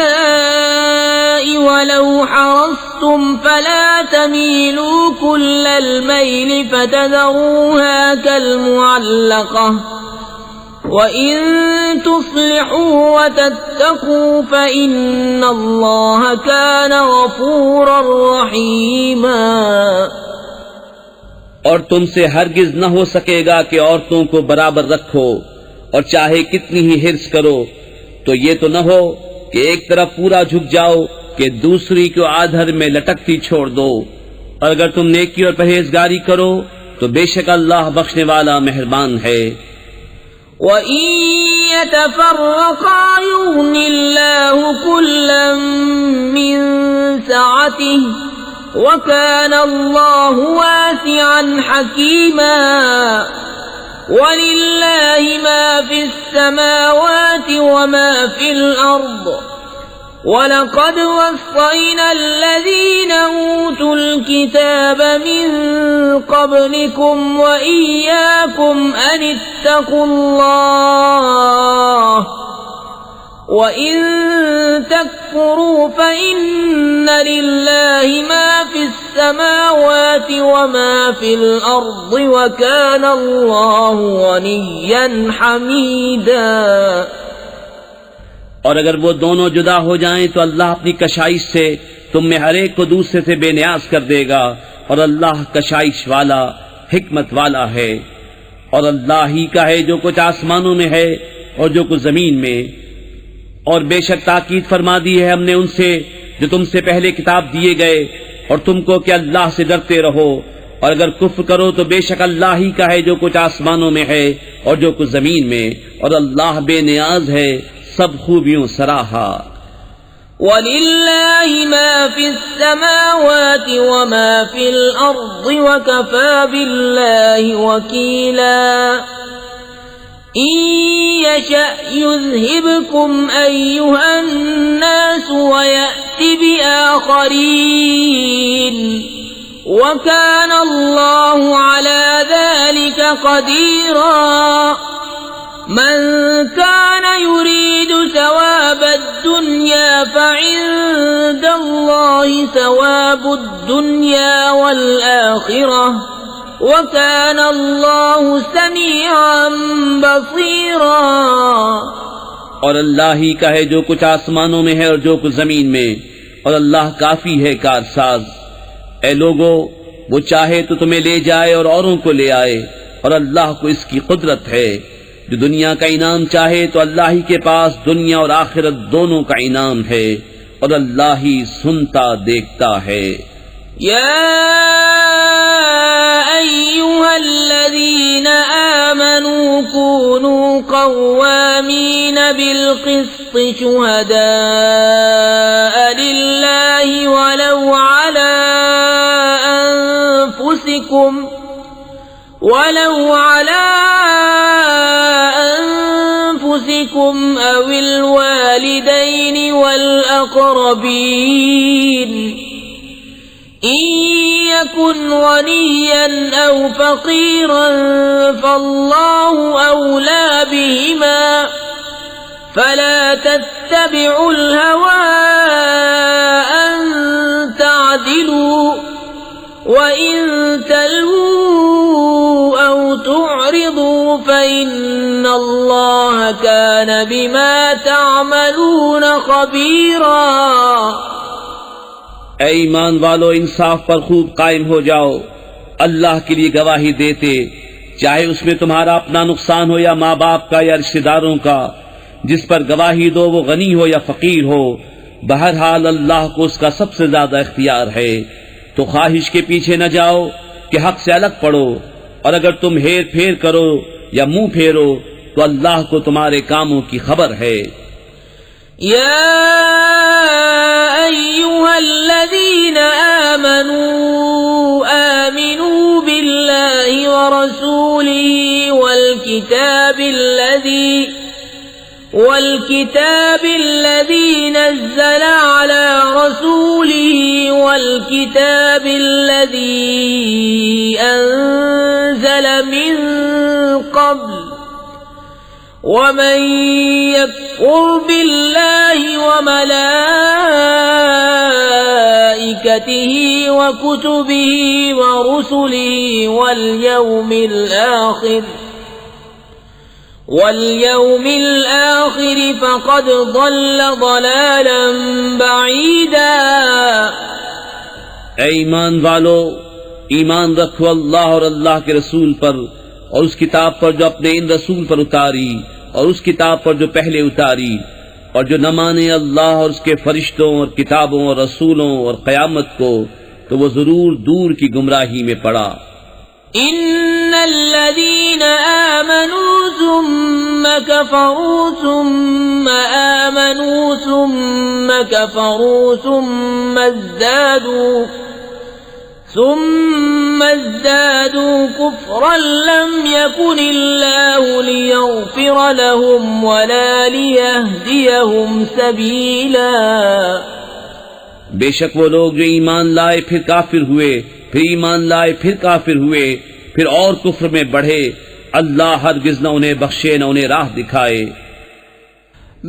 وَلَوْ حَرَصْتُمْ فَلَا تَمِيلُوا كُلَّ الْمَيْلِ فَتَذَرُوهَا كَالْمُعَلَّقَةِ وَإِن تُصْلِحُوا وَتَتَّقُوا فَإِنَّ اللَّهَ كَانَ غَفُورًا رَّحِيمًا۔ اور تم سے ہرگز نہ ہو سکے گا کہ عورتوں کو برابر رکھو، اور چاہے کتنی ہی حرص کرو تو یہ تو نہ ہو کہ ایک طرف پورا جھک جاؤ کہ دوسری کو آدھر میں لٹکتی چھوڑ دو، اور اگر تم نیکی اور پرہیزگاری کرو تو بے شک اللہ بخشنے والا مہربان ہے۔ وَإِن يَتَفَرَّقَا يُغْنِ اللَّهُ كُلًّا مِّن سَعَتِهِ وَكَانَ اللَّهُ وَاسِعًا حَكِيمًا۔ وَلِلَّهِ مَا فِي السَّمَاوَاتِ وَمَا فِي الْأَرْضِ وَلَقَدْ وَصَّيْنَا الَّذِينَ أُوتُوا الْكِتَابَ مِنْ قَبْلِكُمْ وَإِيَّاكُمْ أَنِ اتَّقُوا اللَّهَ وَإِن تَكْفُرُوا فَإِنَّ لِلَّهِ مَا فِي السَّمَاوَاتِ وَمَا فِي الْأَرْضِ وَكَانَ اللَّهُ غَنِيًّا حَمِيدًا۔ اور اگر وہ دونوں جدا ہو جائیں تو اللہ اپنی کشائش سے تم میں ہر ایک کو دوسرے سے بے نیاز کر دے گا، اور اللہ کشائش والا حکمت والا ہے۔ اور اللہ ہی کا ہے جو کچھ آسمانوں میں ہے اور جو کچھ زمین میں، اور بے شک تاکید فرما دی ہے ہم نے ان سے جو تم سے پہلے کتاب دیے گئے، اور تم کو کہ اللہ سے ڈرتے رہو، اور اگر کفر کرو تو بے شک اللہ ہی کا ہے جو کچھ آسمانوں میں ہے اور جو کچھ زمین میں، اور اللہ بے نیاز ہے سب خوبیوں سراہا۔ وَلِلَّهِ مَا فِي السَّمَاوَاتِ وَمَا فِي الْأَرْضِ وَكَفَى بِاللَّهِ وَكِيلًا۔ إِن يَشَأْ يُذْهِبْكُمْ أَيُّهَا النَّاسُ وَيَأْتِ بِآخَرِينَ وَكَانَ اللَّهُ عَلَى ذَلِكَ قَدِيرًا۔ مَنْ كَانَ يُرِيدُ ثَوَابَ الدُّنْيَا فَعِندَ اللَّهِ ثَوَابُ الدُّنْيَا وَالْآخِرَةِ وَكَانَ اللَّهُ سَمِيعًا بَصِيرًا۔ اور اللہ ہی کا ہے جو کچھ آسمانوں میں ہے اور جو کچھ زمین میں، اور اللہ کافی ہے کارساز۔ اے لوگو، وہ چاہے تو تمہیں لے جائے اور اوروں کو لے آئے، اور اللہ کو اس کی قدرت ہے۔ جو دنیا کا انعام چاہے تو اللہ ہی کے پاس دنیا اور آخرت دونوں کا انعام ہے، اور اللہ ہی سنتا دیکھتا ہے۔ یا ایھا الذین آمنوا کونوا قوامین بالقسط شہداء للہ ولو علی أنفسكم أو الوالدين والأقربين إن يكن غنيا أو فقيرا فالله أولى بهما فلا تتبعوا الهوى أن تعدلوا وَإِن تَلْوُوا أَوْ تُعْرِضُوا فَإِنَّ اللَّهَ كَانَ كان بما تعملون خبيرا. اے ایمان والو، انصاف پر خوب قائم ہو جاؤ، اللہ کے لیے گواہی دیتے، چاہے اس میں تمہارا اپنا نقصان ہو یا ماں باپ کا یا رشتہ داروں کا. جس پر گواہی دو وہ غنی ہو یا فقیر ہو، بہرحال اللہ کو اس کا سب سے زیادہ اختیار ہے. تو خواہش کے پیچھے نہ جاؤ کہ حق سے الگ پڑو، اور اگر تم ہیر پھیر کرو یا منہ پھیرو تو اللہ کو تمہارے کاموں کی خبر ہے. يا أيها الذين آمنوا آمنوا بالله ورسوله والكتاب الذي نزل على رسوله والكتاب الذي أنزل من قبل، ومن يكفر بالله وملائكته وكتبه ورسله واليوم الآخر فقد ضل ضلالا بعيدا. اے ایمان والو، ایمان رکھو اللہ اور اللہ کے رسول پر، اور اس کتاب پر جو اپنے ان رسول پر اتاری، اور اس کتاب پر جو پہلے اتاری، اور جو نہ مانے اللہ اور اس کے فرشتوں اور کتابوں اور رسولوں اور قیامت کو تو وہ ضرور دور کی گمراہی میں پڑا. ان الذين آمنوا ثم كفروا ثم آمنوا ثم كفروا ثم ازدادوا كفرا لم يكن الله ليغفر لهم ولا ليهديهم سبيلا. بے شک وہ لوگ جو ایمان لائے پھر کافر ہوئے، پھر ایمان لائے پھر کافر ہوئے، پھر اور کفر میں بڑھے، اللہ ہرگز نہ انہیں بخشے نہ انہیں راہ دکھائے.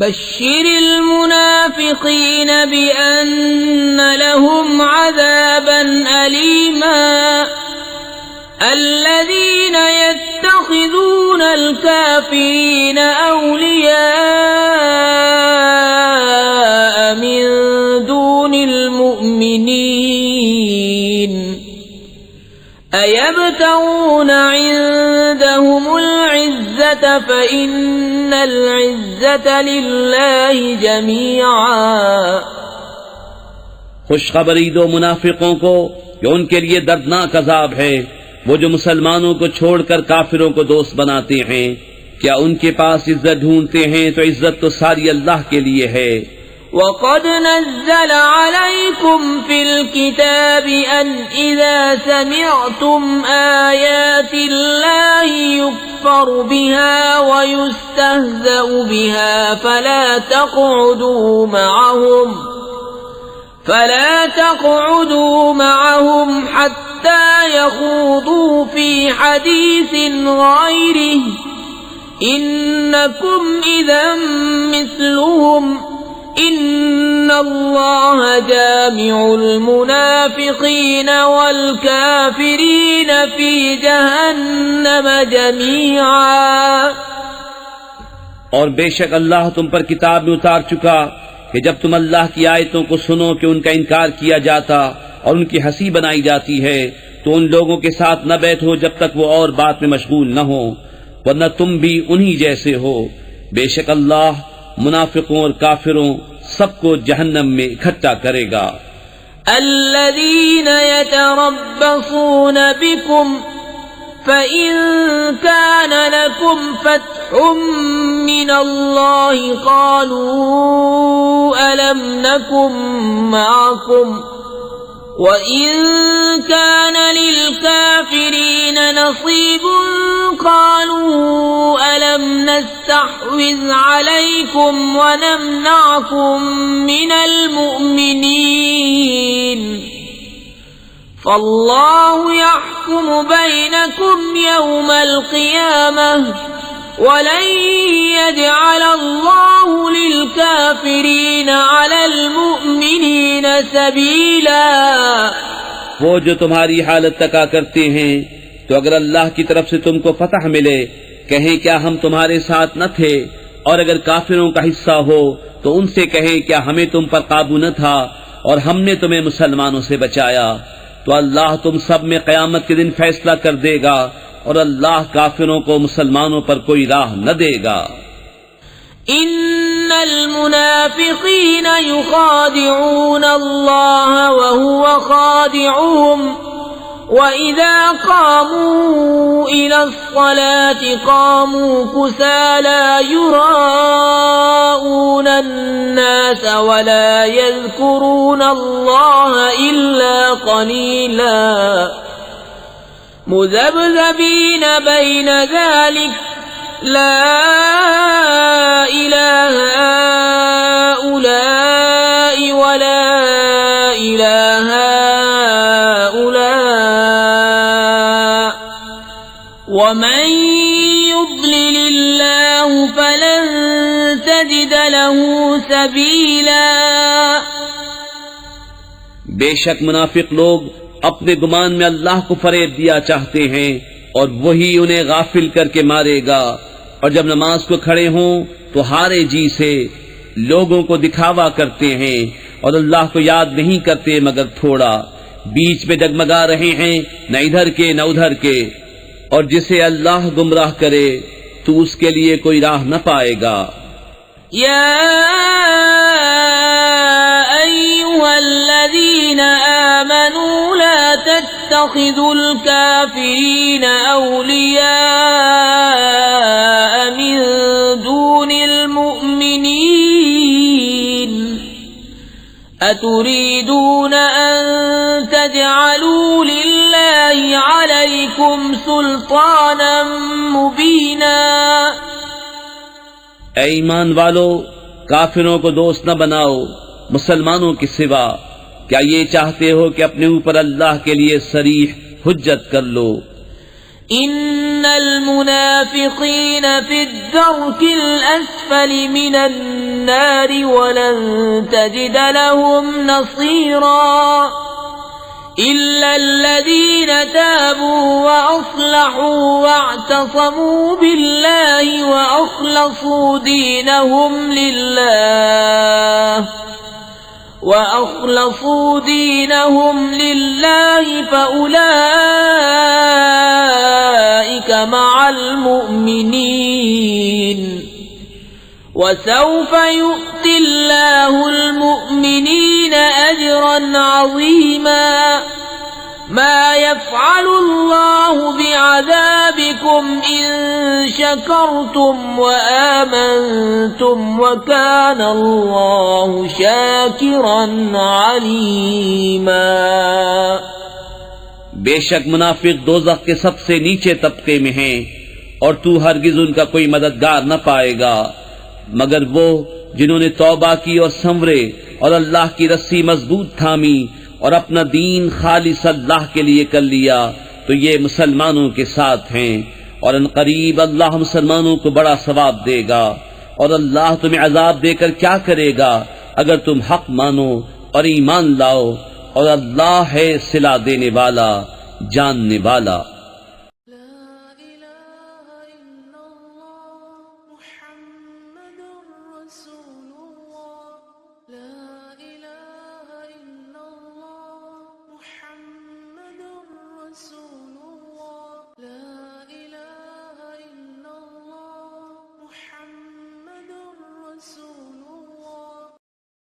بشر المنافقين بأن لهم عذابا أليما الذين يتخذون الكافرين أولياء من دون المؤمنين أيبتغون عندهم العزة فإن العزة لله جميعا. خوشخبری دو منافقوں کو کہ ان کے لیے دردناک عذاب ہے، وہ جو مسلمانوں کو چھوڑ کر کافروں کو دوست بناتے ہیں. کیا ان کے پاس عزت ڈھونڈتے ہیں؟ تو عزت تو ساری اللہ کے لیے ہے. وَقَدْ نَزَّلَ عَلَيْكُمْ فِي الْكِتَابِ أَنْ إِذَا سَمِعْتُمْ آيَاتِ اللَّهِ يُكْفَرُ بِهَا وَيُسْتَهْزَأُ بِهَا فَلَا تَقْعُدُوا مَعَهُمْ حَتَّى يَخُوضُوا فِي حَدِيثٍ غَيْرِهِ إِنَّكُمْ إِذًا مِثْلُهُمْ ان اللہ جامع المنافقین والکافرین فی جہنم جمیعا. اور بے شک اللہ تم پر کتاب میں اتار چکا کہ جب تم اللہ کی آیتوں کو سنو کہ ان کا انکار کیا جاتا اور ان کی ہنسی بنائی جاتی ہے تو ان لوگوں کے ساتھ نہ بیٹھو جب تک وہ اور بات میں مشغول نہ ہو، ورنہ تم بھی انہی جیسے ہو. بے شک اللہ منافقوں اور کافروں سب کو جہنم میں اکٹھا کرے گا. الذين يتربصون بكم فإن كان لكم فتح من الله قالوا ألم نكن معكم وَإِن كَانَ لِلْكَافِرِينَ نَصِيبٌ قَالُوا أَلَمْ نَسْتَحْوِذْ عَلَيْكُمْ وَنَمْنَعْكُمْ مِنَ الْمُؤْمِنِينَ فَاللَّهُ يَحْكُمُ بَيْنَكُمْ يَوْمَ الْقِيَامَةِ وَلَن يَجْعَلَ اللَّهُ لِلْكَافِرِينَ عَلَى الْمُؤْمِنِينَ سَبِيلًا. وہ جو تمہاری حالت تکا کرتے ہیں تو اگر اللہ کی طرف سے تم کو فتح ملے کہیں کیا ہم تمہارے ساتھ نہ تھے اور اگر کافروں کا حصہ ہو تو ان سے کہیں کیا ہمیں تم پر قابو نہ تھا اور ہم نے تمہیں مسلمانوں سے بچایا؟ تو اللہ تم سب میں قیامت کے دن فیصلہ کر دے گا اور اللہ کافروں کو مسلمانوں پر کوئی راہ نہ دے گا۔ ان المنافقین یخادعون اللہ وهو خادعهم وَإِذَا قَامُوا إِلَى الصَّلَاةِ قَامُوا كُسَالَى يُرَاءُونَ النَّاسَ وَلَا يَذْكُرُونَ اللَّهَ إِلَّا قَلِيلًا مُذَبْذَبِينَ بَيْنَ ذَلِكَ لَا إِلَٰهَ هَٰؤُلَاءِ وَلَا إِلَٰهَ وَمَن يُضْلِلِ اللَّهُ فَلَن تَجِدَ لَهُ سَبِيلًا۔ بے شک منافق لوگ اپنے گمان میں اللہ کو فریب دیا چاہتے ہیں اور وہی انہیں غافل کر کے مارے گا، اور جب نماز کو کھڑے ہوں تو ہارے جی سے لوگوں کو دکھاوا کرتے ہیں اور اللہ کو یاد نہیں کرتے مگر تھوڑا، بیچ میں ڈگمگا رہے ہیں نہ ادھر کے نہ ادھر کے، اور جسے اللہ گمراہ کرے تو اس کے لیے کوئی راہ نہ پائے گا۔ یا ایھا الذین آمنوا لا تتخذوا الکافرین اولیاء من دون المؤمنین اتريدون ان تجعلوا لله عليكم سلطانا مبينا۔ اے ایمان والو، کافروں کو دوست نہ بناؤ مسلمانوں کے سوا، کیا یہ چاہتے ہو کہ اپنے اوپر اللہ کے لیے صریح حجت کر لو؟ ان المنافقین فی الدرک الاسفل من النار ولن تجد لهم نصیرا الا الذین تابوا واصلحوا واعتصموا بالله واخلصوا دینهم لله فأولئك مع المؤمنين وسوف يؤتي الله المؤمنين أجرا عظيما۔ ما يفعل الله بعذابكم إن شكرتم وآمنتم وكان الله شاكرا عليما۔ بے شک منافق دوزخ کے سب سے نیچے طبقے میں ہیں اور تو ہرگز ان کا کوئی مددگار نہ پائے گا مگر وہ جنہوں نے توبہ کی اور سنورے اور اللہ کی رسی مضبوط تھامی اور اپنا دین خالص اللہ کے لیے کر لیا تو یہ مسلمانوں کے ساتھ ہیں، اور ان قریب اللہ مسلمانوں کو بڑا ثواب دے گا، اور اللہ تمہیں عذاب دے کر کیا کرے گا اگر تم حق مانو اور ایمان لاؤ، اور اللہ ہے صلہ دینے والا جاننے والا۔ لا